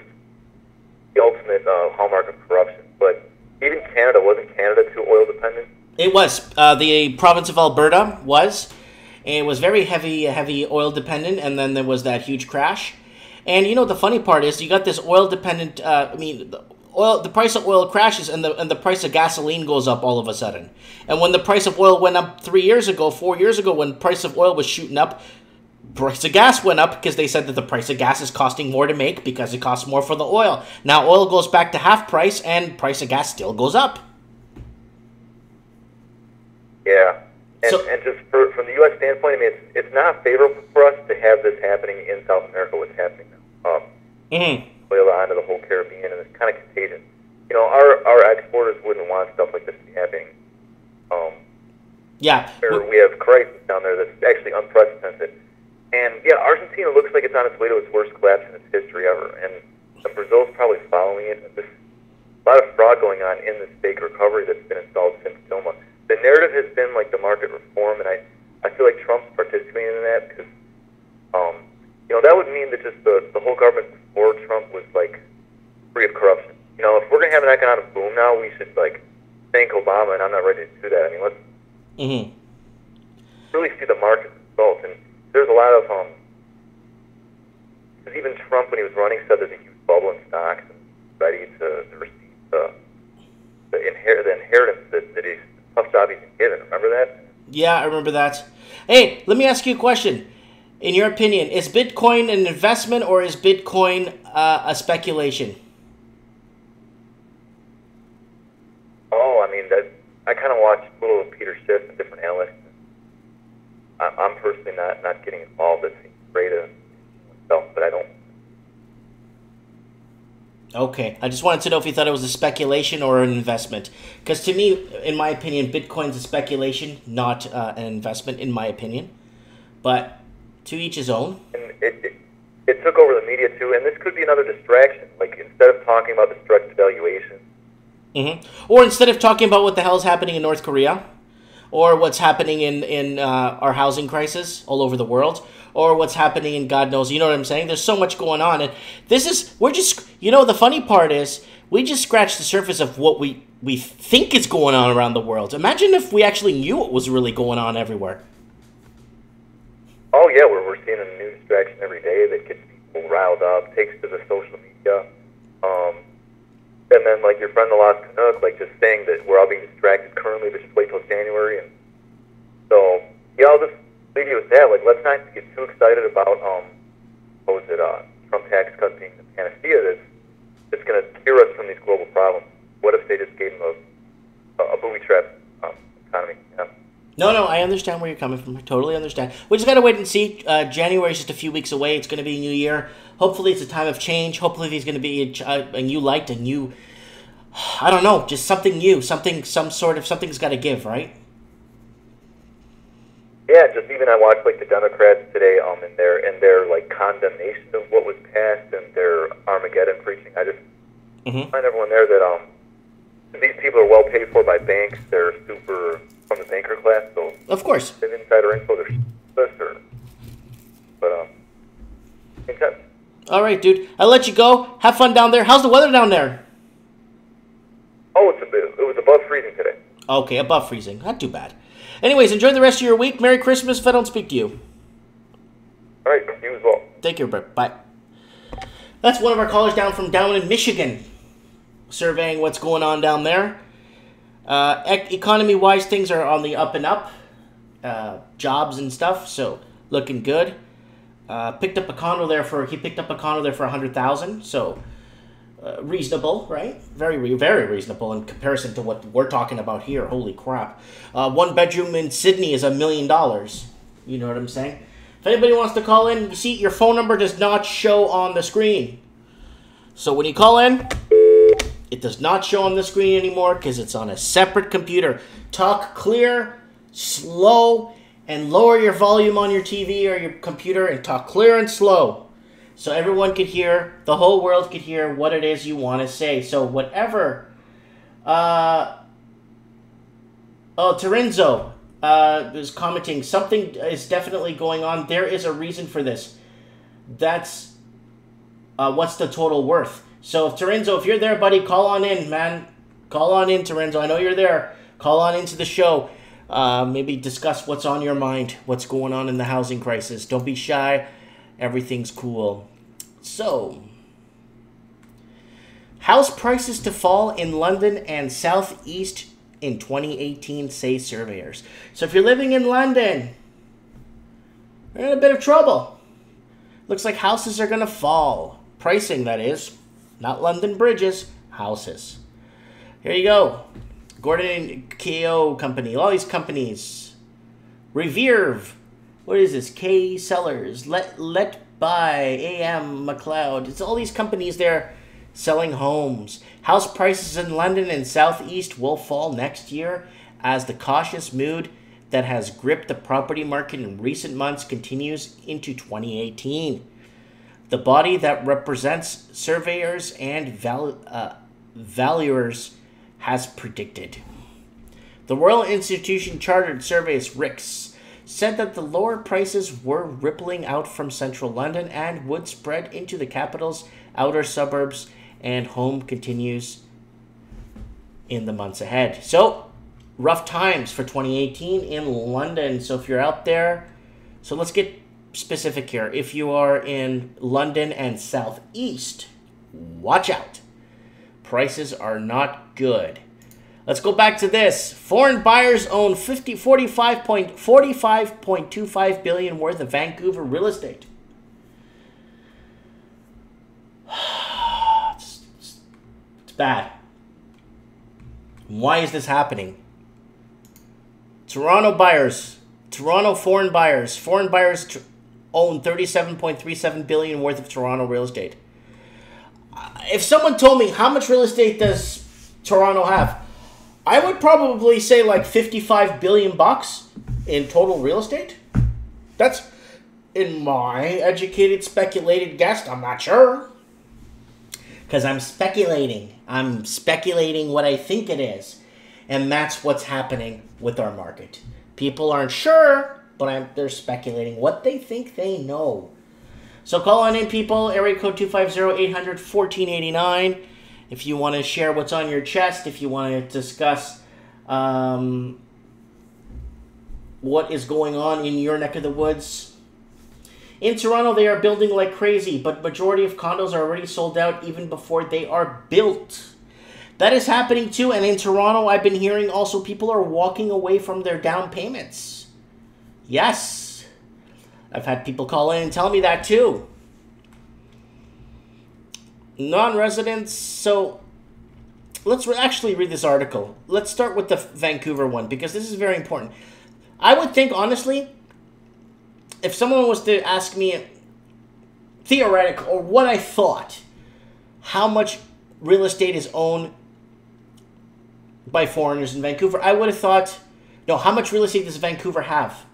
the ultimate hallmark of corruption. But even Canada, wasn't Canada too oil dependent? It was. The province of Alberta was. And it was very heavy oil dependent, and then there was that huge crash. And the funny part is you got this oil dependent. The price of oil crashes, and the price of gasoline goes up all of a sudden. And when the price of oil went up 4 years ago, when the price of oil was shooting up, price of gas went up because they said that the price of gas is costing more to make because it costs more for the oil. Now oil goes back to half price, and price of gas still goes up. Yeah. And just from the U.S. standpoint, I mean, it's not favorable for us to have this happening in South America, what's happening now. Oil onto the whole Caribbean, and it's kind of contagious. Our exporters wouldn't want stuff like this to be happening. Yeah. We have crisis down there that's actually unprecedented. And, yeah, Argentina looks like it's on its way to its worst collapse in its history ever. And Brazil's probably following it. There's a lot of fraud going on in this fake recovery that's been installed since Dilma. The narrative has been like the market reform, and I feel like Trump's participating in that because, that would mean that just the whole government before Trump was like free of corruption. If we're gonna have an economic boom now, we should like thank Obama, and I'm not ready to do that. I mean, let's really see the market results. And there's a lot of because even Trump, when he was running, said there's a huge bubble in stocks and ready to receive the inheritance that he's. Tough job he's been given. Remember that? Yeah, I remember that. Hey, let me ask you a question. In your opinion, is Bitcoin an investment or is Bitcoin a speculation? Oh, I mean, I kind of watched a little of Peter Schiff and different analysts. I'm personally not getting involved. It seems great to myself, but I don't. Okay, I just wanted to know if you thought it was a speculation or an investment. Because to me, in my opinion, Bitcoin's a speculation, not an investment, in my opinion. But to each his own. And it took over the media too, and this could be another distraction. Like instead of talking about the direct devaluation, or instead of talking about what the hell's happening in North Korea, or what's happening in our housing crisis all over the world, or what's happening in God knows, you know what I'm saying? There's so much going on, and we're just, the funny part is, we just scratched the surface of what we think is going on around the world. Imagine if we actually knew what was really going on everywhere. Oh yeah, we're seeing a new distraction every day that gets people riled up, takes to the social media, and then like your friend the Lost Canuck, like just saying that we're all being distracted currently, but just wait till January. And so yeah, I'll just leave you with that. Like let's not get too excited about Trump tax cuts being the panacea that's going to cure us from these global problems. What if they just gave them a booby trap economy? Yeah. No, I understand where you're coming from. I totally understand. We just got to wait and see. January's just a few weeks away. It's going to be a new year. Hopefully it's a time of change. Hopefully there's going to be a new light, a new, I don't know, just something new. Something's got to give, right? Yeah, just even I watched like the Democrats today, and their like condemnation of what was passed and their Armageddon preaching. I just find everyone there that these people are well paid for by banks. They're super from the banker class, so of course, they have insider info. Intense. All right, dude. I'll let you go. Have fun down there. How's the weather down there? Oh, it was above freezing today. Okay, above freezing. Not too bad. Anyways, enjoy the rest of your week. Merry Christmas if I don't speak to you. All right, you as well. Take care, Brett. Bye. That's one of our callers down in Michigan, surveying what's going on down there. Economy-wise, things are on the up and up. Jobs and stuff, so looking good. He picked up a condo there for $100,000, so reasonable, right? Very, very reasonable in comparison to what we're talking about here. Holy crap! One bedroom in Sydney is $1 million. You know what I'm saying? If anybody wants to call in, you see your phone number does not show on the screen. So when you call in, it does not show on the screen anymore because it's on a separate computer. Talk clear, slow, and lower your volume on your TV or your computer and talk clear and slow so everyone could hear, the whole world could hear what it is you want to say. So whatever. Terenzo is commenting, something is definitely going on. There is a reason for this. That's what's the total worth. So, Terenzo, if you're there, buddy, call on in, man. Call on in, Terenzo. I know you're there. Call on into the show. Maybe discuss what's on your mind, what's going on in the housing crisis. Don't be shy. Everything's cool. So, house prices to fall in London and Southeast in 2018, say surveyors. So, if you're living in London, you're in a bit of trouble. Looks like houses are going to fall. Pricing, that is. Not London bridges, houses. Here you go. Gordon KO Company, all these companies. Reverve. What is this? K Sellers. Let Buy. AM McLeod. It's all these companies there selling homes. House prices in London and Southeast will fall next year as the cautious mood that has gripped the property market in recent months continues into 2018. The body that represents surveyors and valuers has predicted. The Royal Institution Chartered Surveys RICS said that the lower prices were rippling out from central London and would spread into the capital's outer suburbs, and home continues in the months ahead. So, rough times for 2018 in London. So if you're out there, so let's get specific here. If you are in London and Southeast, watch out. Prices are not good. Let's go back to this. Foreign buyers own 45.25 billion worth of Vancouver real estate. It's bad. Why is this happening? Toronto foreign buyers own 37.37 billion worth of Toronto real estate. if someone told me how much real estate does Toronto have, I would probably say like 55 billion bucks in total real estate. That's in my educated, speculated guess. I'm not sure. Because I'm speculating. I'm speculating what I think it is. And that's what's happening with our market. People aren't sure, but they're speculating what they think they know. So call on in, people. Area code 250-800-1489. If you want to share what's on your chest, if you want to discuss what is going on in your neck of the woods. In Toronto, they are building like crazy, but majority of condos are already sold out even before they are built. That is happening too, and in Toronto, I've been hearing also people are walking away from their down payments. Yes. I've had people call in and tell me that too. Non-residents, so let's actually read this article. Let's start with the Vancouver one, because this is very important. I would think, honestly, if someone was to ask me theoretical or what I thought, how much real estate is owned by foreigners in Vancouver, I would have thought, no, how much real estate does Vancouver have?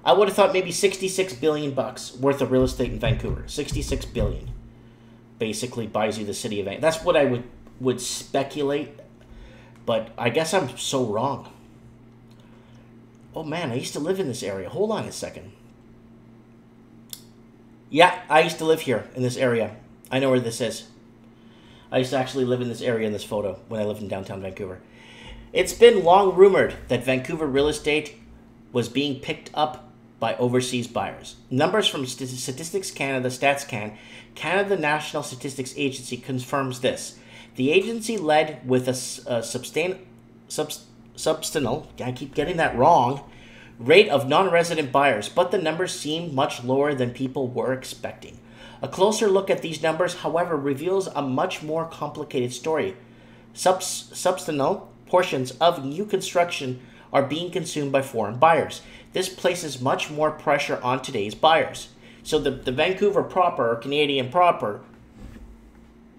I would have thought maybe 66 billion bucks worth of real estate in Vancouver. 66 billion basically buys you the city of Vancouver. That's what I would speculate, but I guess I'm so wrong. Oh man, I used to live in this area. Hold on a second. Yeah, I used to live here in this area. I know where this is. I used to actually live in this area in this photo when I lived in downtown Vancouver. It's been long rumored that Vancouver real estate was being picked up by overseas buyers. Numbers from Statistics Canada, StatsCan, Canada National Statistics Agency confirms this. The agency led with a substantial, I keep getting that wrong, rate of non-resident buyers, but the numbers seem much lower than people were expecting. A closer look at these numbers, however, reveals a much more complicated story. Substantial portions of new construction are being consumed by foreign buyers. This places much more pressure on today's buyers. So the Vancouver proper, or Canadian proper,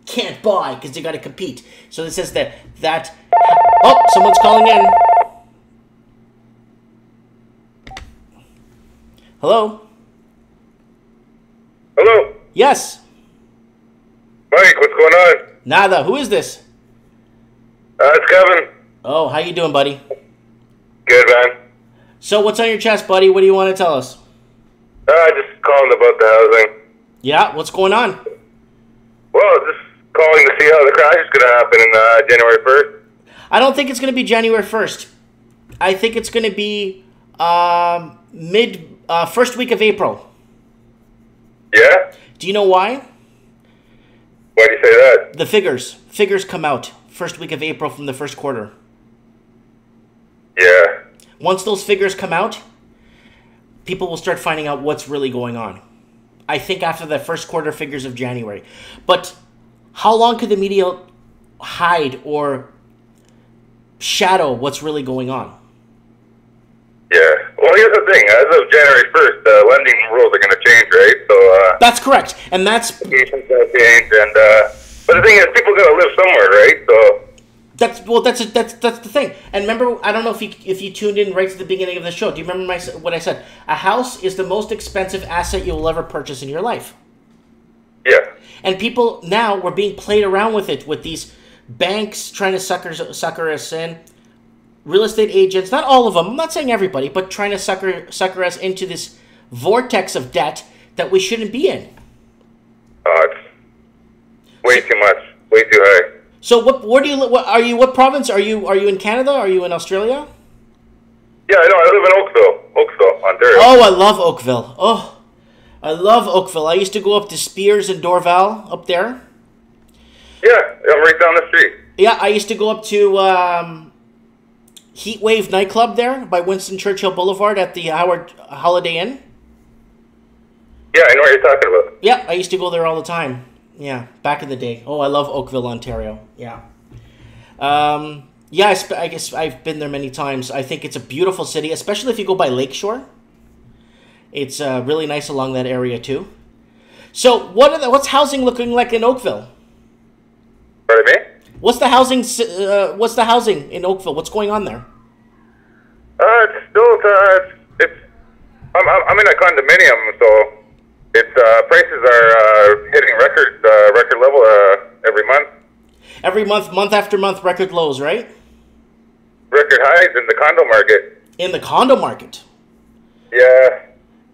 can't buy because they got to compete. So it says that oh, someone's calling in. Hello? Hello? Yes. Mike, what's going on? Nada. Who is this? It's Kevin. Oh, how you doing, buddy? Good, man. So what's on your chest, buddy? What do you want to tell us? Just calling about the housing. Yeah, what's going on? Well, just calling to see how the crash is going to happen in January 1st. I don't think it's going to be January 1st. I think it's going to be first week of April. Yeah? Do you know why? Why do you say that? The figures come out first week of April from the first quarter. Yeah. Once those figures come out, people will start finding out what's really going on. I think after the first quarter figures of January. But how long could the media hide or shadow what's really going on? Yeah. Well, here's the thing. As of January 1st, lending rules are going to change, right? So that's correct. And that's... Applications going to change. And, but the thing is, people got to live somewhere, right? So... That's the thing. And remember, I don't know if you tuned in right to the beginning of the show. Do you remember what I said? A house is the most expensive asset you'll ever purchase in your life. Yeah. And people now, we're being played around with it, with these banks trying to sucker us in. Real estate agents, not all of them, I'm not saying everybody, but trying to sucker us into this vortex of debt that we shouldn't be in. It's way too much, way too high. So what province are you in Canada? Are you in Australia? Yeah, I know. I live in Oakville, Ontario. Oh, I love Oakville. Oh, I love Oakville. I used to go up to Spears and Dorval up there. Yeah, I'm right down the street. Yeah, I used to go up to Heatwave nightclub there by Winston Churchill Boulevard at the Holiday Inn. Yeah, I know what you're talking about. Yeah, I used to go there all the time. Yeah, back in the day. Oh, I love Oakville, Ontario. Yeah. Yeah, I guess I've been there many times. I think it's a beautiful city, especially if you go by Lakeshore. It's really nice along that area too. So what's housing looking like in Oakville? Pardon me? What's the housing? What's the housing in Oakville? What's going on there? It's still it's. I'm in a condominium, so it's prices are hitting record level every month. Every month, month after month, record lows, right? Record highs in the condo market. In the condo market. Yeah.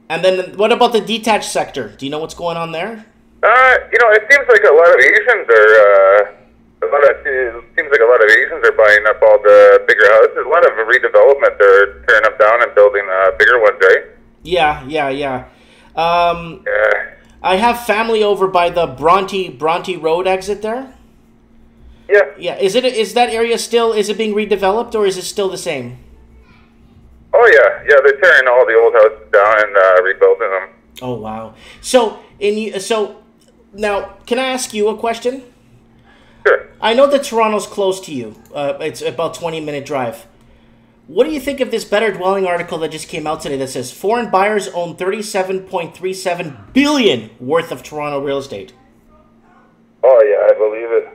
And then what about the detached sector? Do you know what's going on there? It seems like a lot of Asians are. It seems like a lot of Asians are buying up all the bigger houses. A lot of redevelopment. They're tearing them down and building bigger ones, right? Yeah. Yeah. I have family over by the Bronte Road exit there. Yeah. Yeah. Is that area still? Is it being redeveloped or is it still the same? Oh yeah. They're tearing all the old houses down and rebuilding them. Oh wow. So now, can I ask you a question? Sure. I know that Toronto's close to you. It's about 20-minute drive. What do you think of this Better Dwelling article that just came out today that says foreign buyers own $37.37 billion worth of Toronto real estate? Oh yeah, I believe it.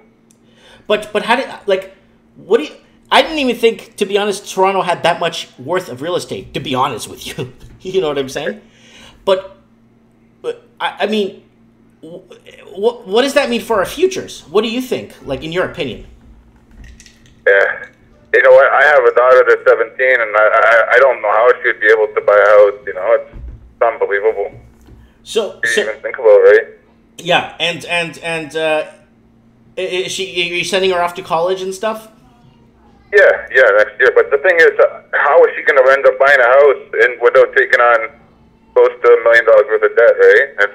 But how what do you? I didn't even think, to be honest, Toronto had that much worth of real estate. To be honest with you, you know what I'm saying? But I mean. What does that mean for our futures? What do you think, like, in your opinion? Yeah. You know what? I have a daughter that's 17, and I don't know how she'd be able to buy a house. You know, it's unbelievable. So even think about, right? Yeah, and are you sending her off to college and stuff? Yeah, next year. But the thing is, how is she going to end up buying a house without taking on close to $1 million worth of debt, right?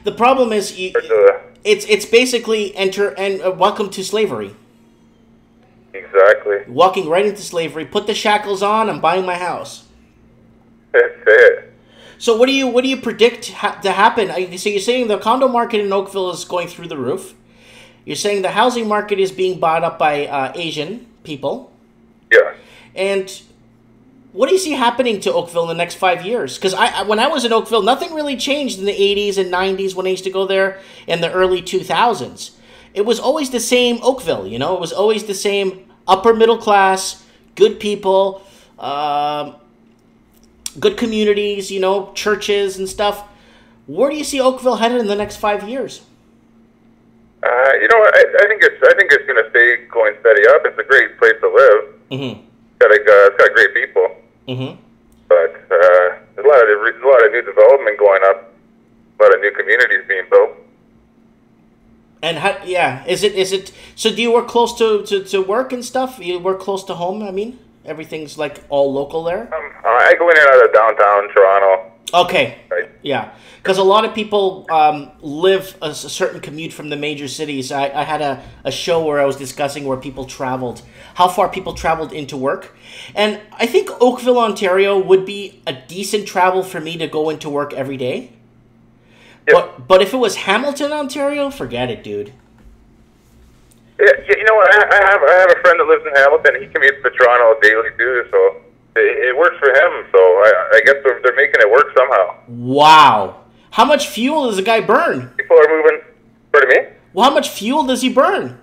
The problem is, it's basically enter and welcome to slavery. Exactly. Walking right into slavery. Put the shackles on. I'm buying my house. That's it. So what do you predict to happen? So you're saying the condo market in Oakville is going through the roof. You're saying the housing market is being bought up by Asian people. Yeah. And what do you see happening to Oakville in the next 5 years? Because when I was in Oakville, nothing really changed in the 80s and 90s when I used to go there in the early 2000s. It was always the same Oakville, you know? It was always the same upper middle class, good people, good communities, you know, churches and stuff. Where do you see Oakville headed in the next 5 years? I think it's going to stay going steady up. It's a great place to live. Mm-hmm. It's got great people. Mm-hmm. But there's a lot of new development going up, a lot of new communities being built. And is it? So do you work close to work and stuff? You work close to home. I mean, everything's like all local there. I go in and out of downtown Toronto. Okay. Right. Yeah, because a lot of people live a certain commute from the major cities. I had a show where I was discussing where people traveled, how far people traveled into work. And I think Oakville, Ontario would be a decent travel for me to go into work every day. Yep. But if it was Hamilton, Ontario, forget it, dude. Yeah, you know what? I have a friend that lives in Hamilton. He commutes to Toronto daily too, so it works for him. So I guess they're making it work somehow. Wow. How much fuel does a guy burn? People are moving. Pardon me? Well, how much fuel does he burn?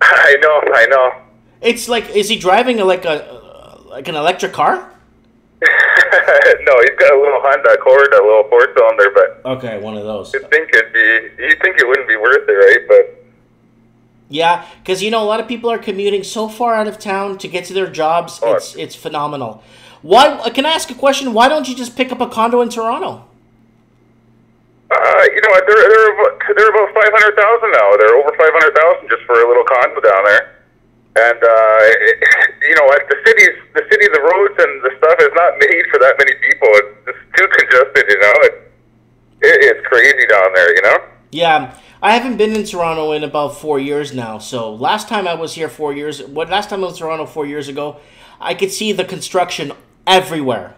I know. It's like, is he driving like an electric car? No, he's got a little Honda Accord, a little 4-cylinder, but okay, one of those. You'd think it wouldn't be worth it, right? But yeah, because a lot of people are commuting so far out of town to get to their jobs. It's phenomenal. Why? Can I ask a question? Why don't you just pick up a condo in Toronto? You know what? They're about 500,000 now. They're over 500,000 just for a little condo down there. And you know what? The city, the roads and the stuff is not made for that many people. It's too congested. You know, it's crazy down there. You know. Yeah, I haven't been in Toronto in about 4 years now. So last time I was here 4 years. Last time I was in Toronto 4 years ago, I could see the construction everywhere.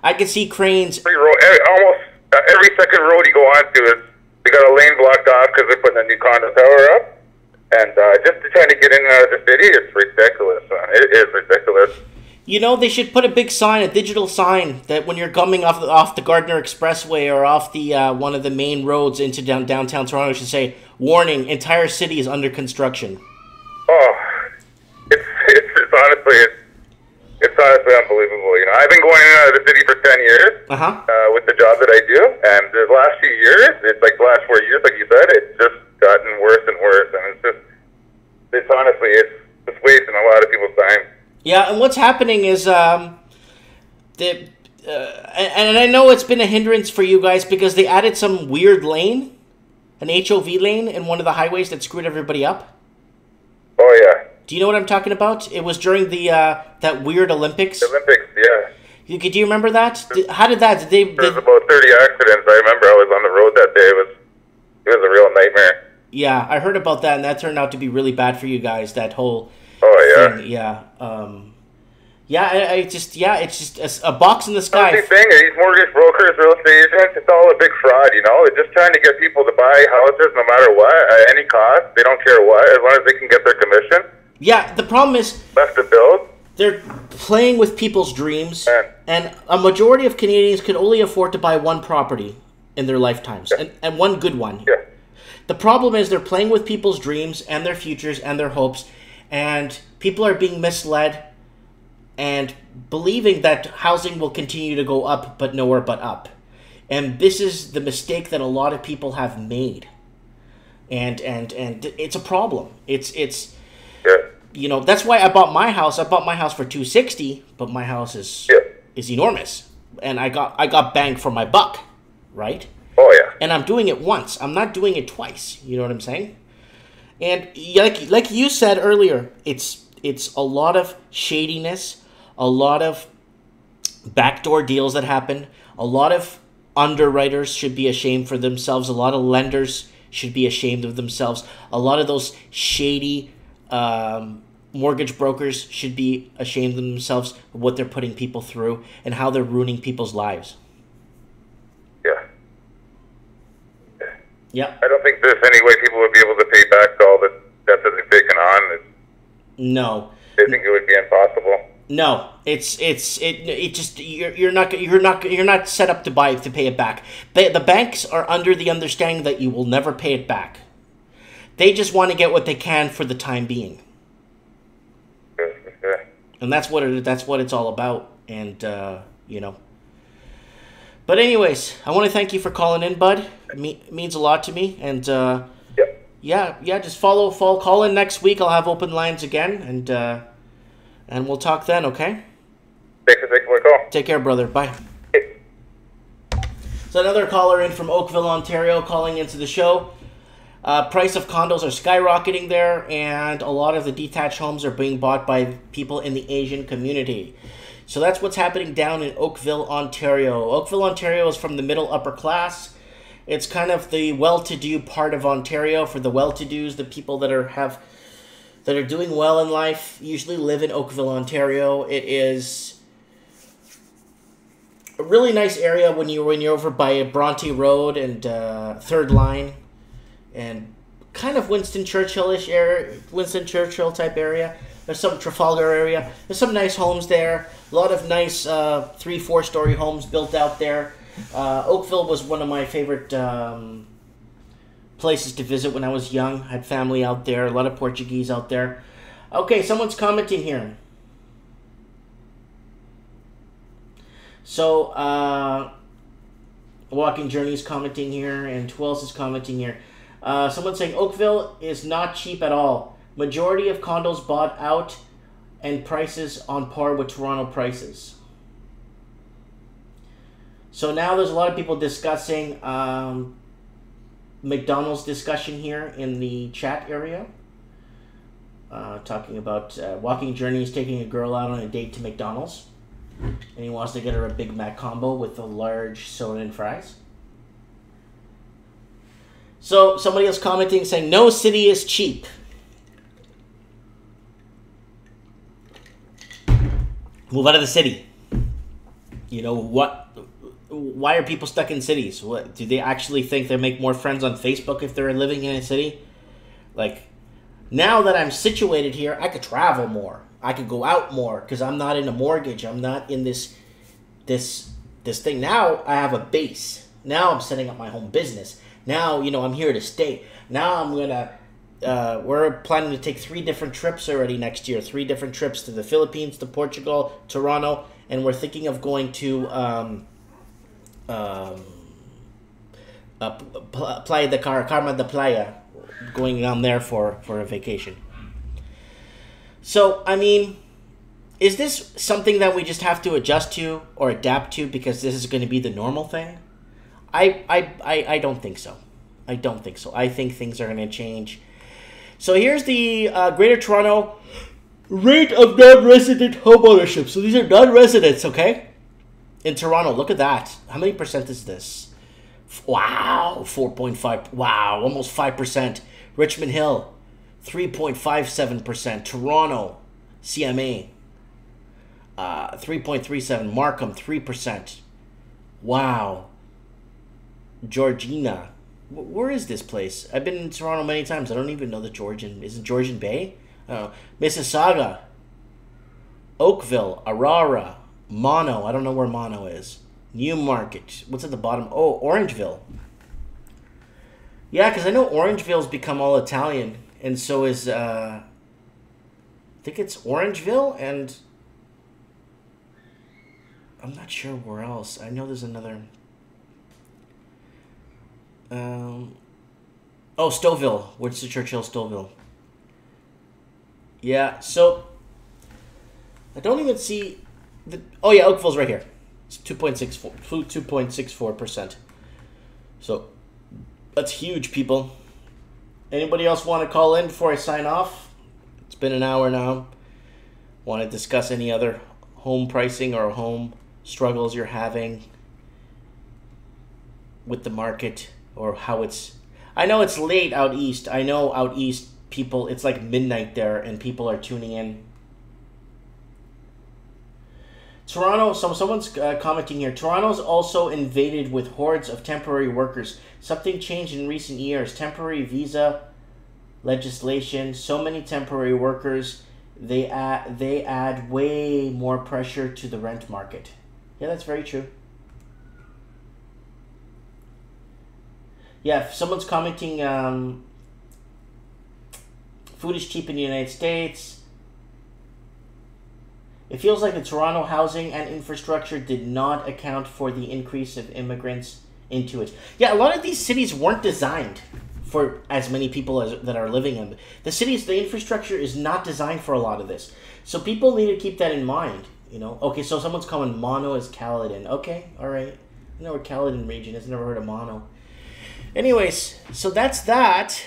I could see cranes. Almost every second road you go on to they got a lane blocked off because they're putting a new condo tower up. And just to try to get in and out of the city, it's ridiculous, man. It is ridiculous. You know, they should put a big sign, a digital sign, that when you're coming off the Gardner Expressway or off the one of the main roads into downtown Toronto, it should say, "Warning: entire city is under construction." Oh, it's honestly unbelievable. You know, I've been going in and out of the city for 10 years with the job that I do, and the last few years, it's like the last 4 years, like you said, it's just gotten worse and worse, and it's honestly, it's wasting a lot of people's time. Yeah, and what's happening is, and I know it's been a hindrance for you guys because they added some weird lane, an HOV lane in one of the highways that screwed everybody up. Oh, yeah. Do you know what I'm talking about? It was during the that weird Olympics. Olympics, yeah. Do you remember that? How did that? There was about 30 accidents. I remember I was on the road that day. It was a real nightmare. Yeah, I heard about that, and that turned out to be really bad for you guys. That whole thing. Yeah. It's just a box in the sky. That's the thing. These mortgage brokers, real estate agents, it's all a big fraud. You know, they're just trying to get people to buy houses no matter what, at any cost. They don't care what, as long as they can get their commission. Yeah, the problem is left to build. They're playing with people's dreams, and a majority of Canadians can only afford to buy one property in their lifetimes, and one good one. Yeah. The problem is they're playing with people's dreams and their futures and their hopes, and people are being misled and believing that housing will continue to go up, but nowhere but up. And this is the mistake that a lot of people have made, and it's a problem. It's. Yeah. You know, that's why I bought my house. I bought my house for $260, but my house is enormous, and I got bang for my buck, right? Oh yeah. And I'm doing it once. I'm not doing it twice. You know what I'm saying? And like you said earlier, it's a lot of shadiness, a lot of backdoor deals that happen. A lot of underwriters should be ashamed for themselves. A lot of lenders should be ashamed of themselves. A lot of those shady mortgage brokers should be ashamed of themselves of what they're putting people through and how they're ruining people's lives. Yeah. I don't think there's any way people would be able to pay back all the debts that they've taken on. No. I think it would be impossible. No, it just you're not set up to pay it back. The banks are under the understanding that you will never pay it back. They just want to get what they can for the time being. And that's what it's all about. And you know. But anyways, I want to thank you for calling in, bud. It means a lot to me. And just call in next week. I'll have open lines again, and we'll talk then. Okay. Thanks for taking my call. Take care, brother. Bye. So another caller in from Oakville, Ontario, calling into the show. Price of condos are skyrocketing there, and a lot of the detached homes are being bought by people in the Asian community. So that's what's happening down in Oakville, Ontario. Oakville, Ontario is from the middle upper class. It's kind of the well-to-do part of Ontario. For the well-to-dos, the people that are doing well in life, usually live in Oakville, Ontario. It is a really nice area when you're over by Bronte Road and Third Line, and kind of Winston Churchill-ish area, Winston Churchill type area. There's some Trafalgar area. There's some nice homes there. A lot of nice 3-4 story homes built out there. Oakville was one of my favorite places to visit when I was young. I had family out there. A lot of Portuguese out there. Okay, someone's commenting here. So, Walking Journey is commenting here, and who else is commenting here? Someone's saying Oakville is not cheap at all. Majority of condos bought out and prices on par with Toronto prices. So now there's a lot of people discussing McDonald's discussion here in the chat area. Talking about Walking Journey is taking a girl out on a date to McDonald's. And he wants to get her a Big Mac combo with a large soda and fries. So somebody else commenting saying, no city is cheap. Move out of the city. You know what? Why are people stuck in cities? What do they actually think they make more friends on Facebook if they're living in a city? Like, now that I'm situated here, I could travel more. I could go out more because I'm not in a mortgage. I'm not in this thing. Now I have a base. Now I'm setting up my home business. Now, you know, I'm here to stay. Now I'm going to, we're planning to take 3 different trips already next year. 3 different trips to the Philippines, to Portugal, Toronto. And we're thinking of going to Playa de Carmen de Playa. Going down there for a vacation. So, I mean, is this something that we just have to adjust to or adapt to because this is going to be the normal thing? I don't think so. I don't think so. I think things are going to change. So here's the Greater Toronto rate of non-resident home ownership. So these are non-residents, okay? In Toronto, look at that. How many percent is this? Wow, 4.5. Wow, almost 5%. Richmond Hill, 3.57%. Toronto, CMA, 3.37%. Markham, 3%. Wow. Georgina. Where is this place? I've been in Toronto many times. I don't even know the Georgian. Is it Georgian Bay? Mississauga, Oakville, Aurora, Mono. I don't know where Mono is. Newmarket. What's at the bottom? Oh, Orangeville. Yeah, because I know Orangeville's become all Italian. And so is, I think it's Orangeville and I'm not sure where else. I know there's another. Oh, Stouffville. Winston Churchill, Stouffville. Yeah, so I don't even see the. Oh yeah, Oakville's right here. It's 2.64%. So that's huge, people. Anybody else want to call in before I sign off? It's been an hour now. Want to discuss any other home pricing or home struggles you're having with the market or how it's... I know it's late out east. I know out east people, it's like midnight there and people are tuning in. Toronto, someone's commenting here. Toronto's also invaded with hordes of temporary workers. Something changed in recent years. Temporary visa legislation. So many temporary workers. They add way more pressure to the rent market. Yeah, that's very true. Yeah, if someone's commenting, food is cheap in the United States. It feels like the Toronto housing and infrastructure did not account for the increase of immigrants into it. Yeah, a lot of these cities weren't designed for as many people as that are living in them. The infrastructure is not designed for a lot of this. So people need to keep that in mind, you know. Okay, so someone's calling Mono as Caledon. Okay, all right. I know where Caledon region is. Never heard of Mono. Anyways, so that's that.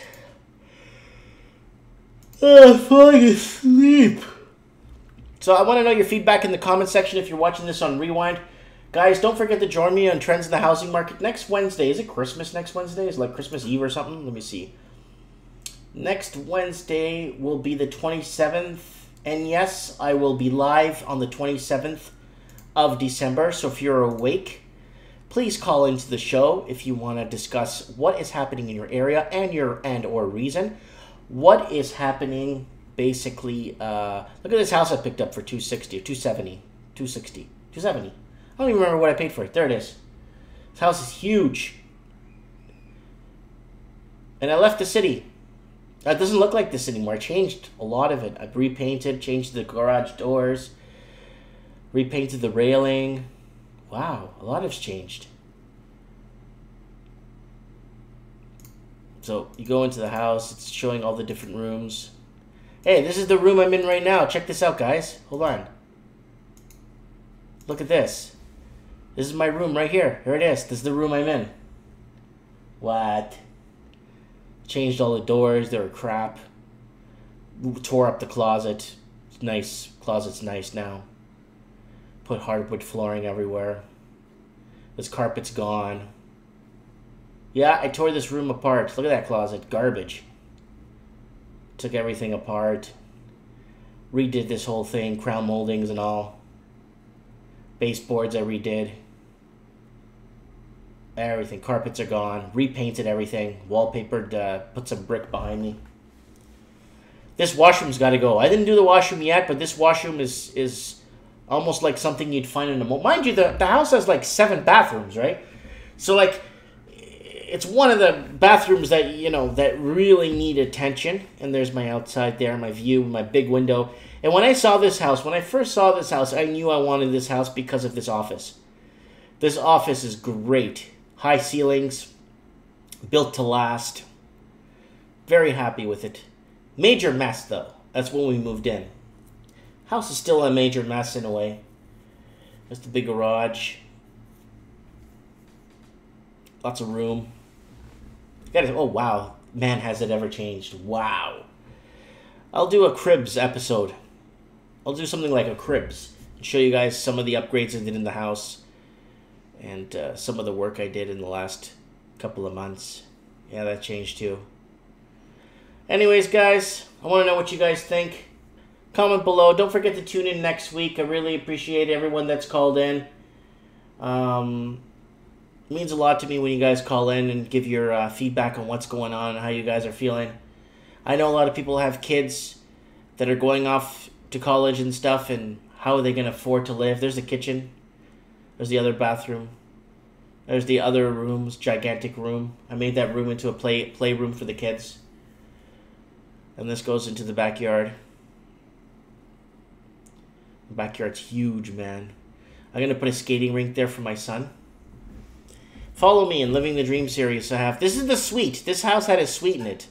I'm falling asleep. So I want to know your feedback in the comment section if you're watching this on Rewind. Guys, don't forget to join me on Trends in the Housing Market next Wednesday. Is it Christmas next Wednesday? Is it like Christmas Eve or something? Let me see. Next Wednesday will be the 27th. And yes, I will be live on the 27th of December. So if you're awake, please call into the show if you want to discuss what is happening in your area and or reason. What is happening basically, look at this house I picked up for $260 or $270, $260, $270. I don't even remember what I paid for it. There it is. This house is huge. And I left the city. That doesn't look like this anymore. I changed a lot of it. I've repainted, changed the garage doors, repainted the railing. Wow, a lot has changed. So you go into the house, it's showing all the different rooms. Hey, this is the room I'm in right now. Check this out, guys. Hold on. Look at this. This is my room right here. Here it is. This is the room I'm in. What? Changed all the doors. They were crap. Tore up the closet. It's nice. Closet's nice now. Put hardwood flooring everywhere. This carpet's gone. Yeah, I tore this room apart. Look at that closet. Garbage. Took everything apart. Redid this whole thing. Crown moldings and all. Baseboards I redid. Everything. Carpets are gone. Repainted everything. Wallpapered. Put some brick behind me. This washroom's got to go. I didn't do the washroom yet, but this washroom is almost like something you'd find in a mall. Mind you, the house has like 7 bathrooms, right? So like, it's one of the bathrooms that, you know, that really need attention. And there's my outside there, my view, my big window. And when I saw this house, when I first saw this house, I knew I wanted this house because of this office. This office is great. High ceilings, built to last. Very happy with it. Major mess, though. That's when we moved in. House is still a major mess in a way. Just a big garage. Lots of room. Oh, wow. Man, has it ever changed. Wow. I'll do a cribs episode. I'll do something like a cribs. And show you guys some of the upgrades I did in the house. And some of the work I did in the last couple of months. Yeah, that changed too. Anyways, guys, I want to know what you guys think. Comment below. Don't forget to tune in next week. I really appreciate everyone that's called in. It means a lot to me when you guys call in and give your feedback on what's going on and how you guys are feeling. I know a lot of people have kids that are going off to college and stuff, and how are they going to afford to live? There's the kitchen. There's the other bathroom. There's the other rooms, gigantic room. I made that room into a playroom for the kids. And this goes into the backyard. The backyard's huge, man. I'm going to put a skating rink there for my son. Follow me in Living the Dream series. This is the suite. This house had a suite in it.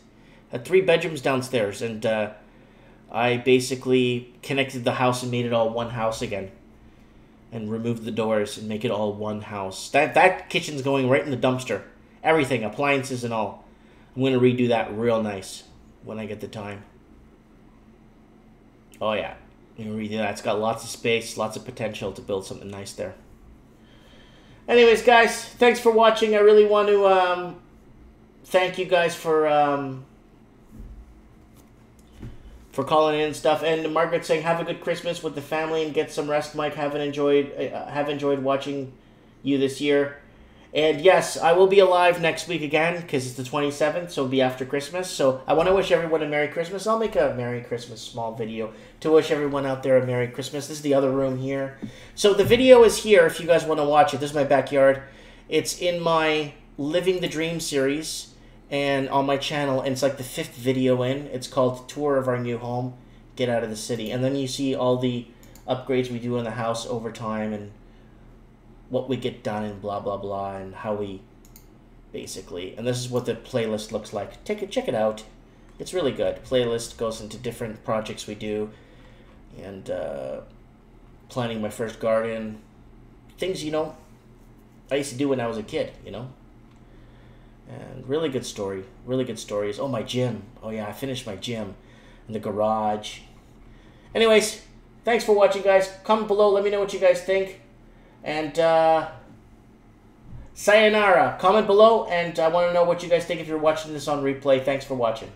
Had 3 bedrooms downstairs. And I basically connected the house and made it all one house again. And removed the doors and make it all one house. That kitchen's going right in the dumpster. Everything, appliances and all. I'm going to redo that real nice when I get the time. Oh yeah, I'm going to redo that. It's got lots of space, lots of potential to build something nice there. Anyways, guys, thanks for watching. I really want to thank you guys for calling in and stuff. And Margaret saying, have a good Christmas with the family and get some rest, Mike. Have enjoyed watching you this year. And yes, I will be alive next week again because it's the 27th, so it'll be after Christmas. So I want to wish everyone a Merry Christmas. I'll make a Merry Christmas small video to wish everyone out there a Merry Christmas. This is the other room here. So the video is here if you guys want to watch it. This is my backyard. It's in my Living the Dream series and on my channel, and it's like the 5th video in. It's called Tour of Our New Home, Get Out of the City. And then you see all the upgrades we do in the house over time and what we get done and blah, blah, blah, and how we basically... And this is what the playlist looks like. Check it out. It's really good. Playlist goes into different projects we do. And planting my first garden. Things, you know, I used to do when I was a kid, you know. And really good story. Really good stories. Oh, my gym. Oh, yeah, I finished my gym. And the garage. Anyways, thanks for watching, guys. Comment below. Let me know what you guys think. And sayonara. Comment below, and I want to know what you guys think if you're watching this on replay. Thanks for watching.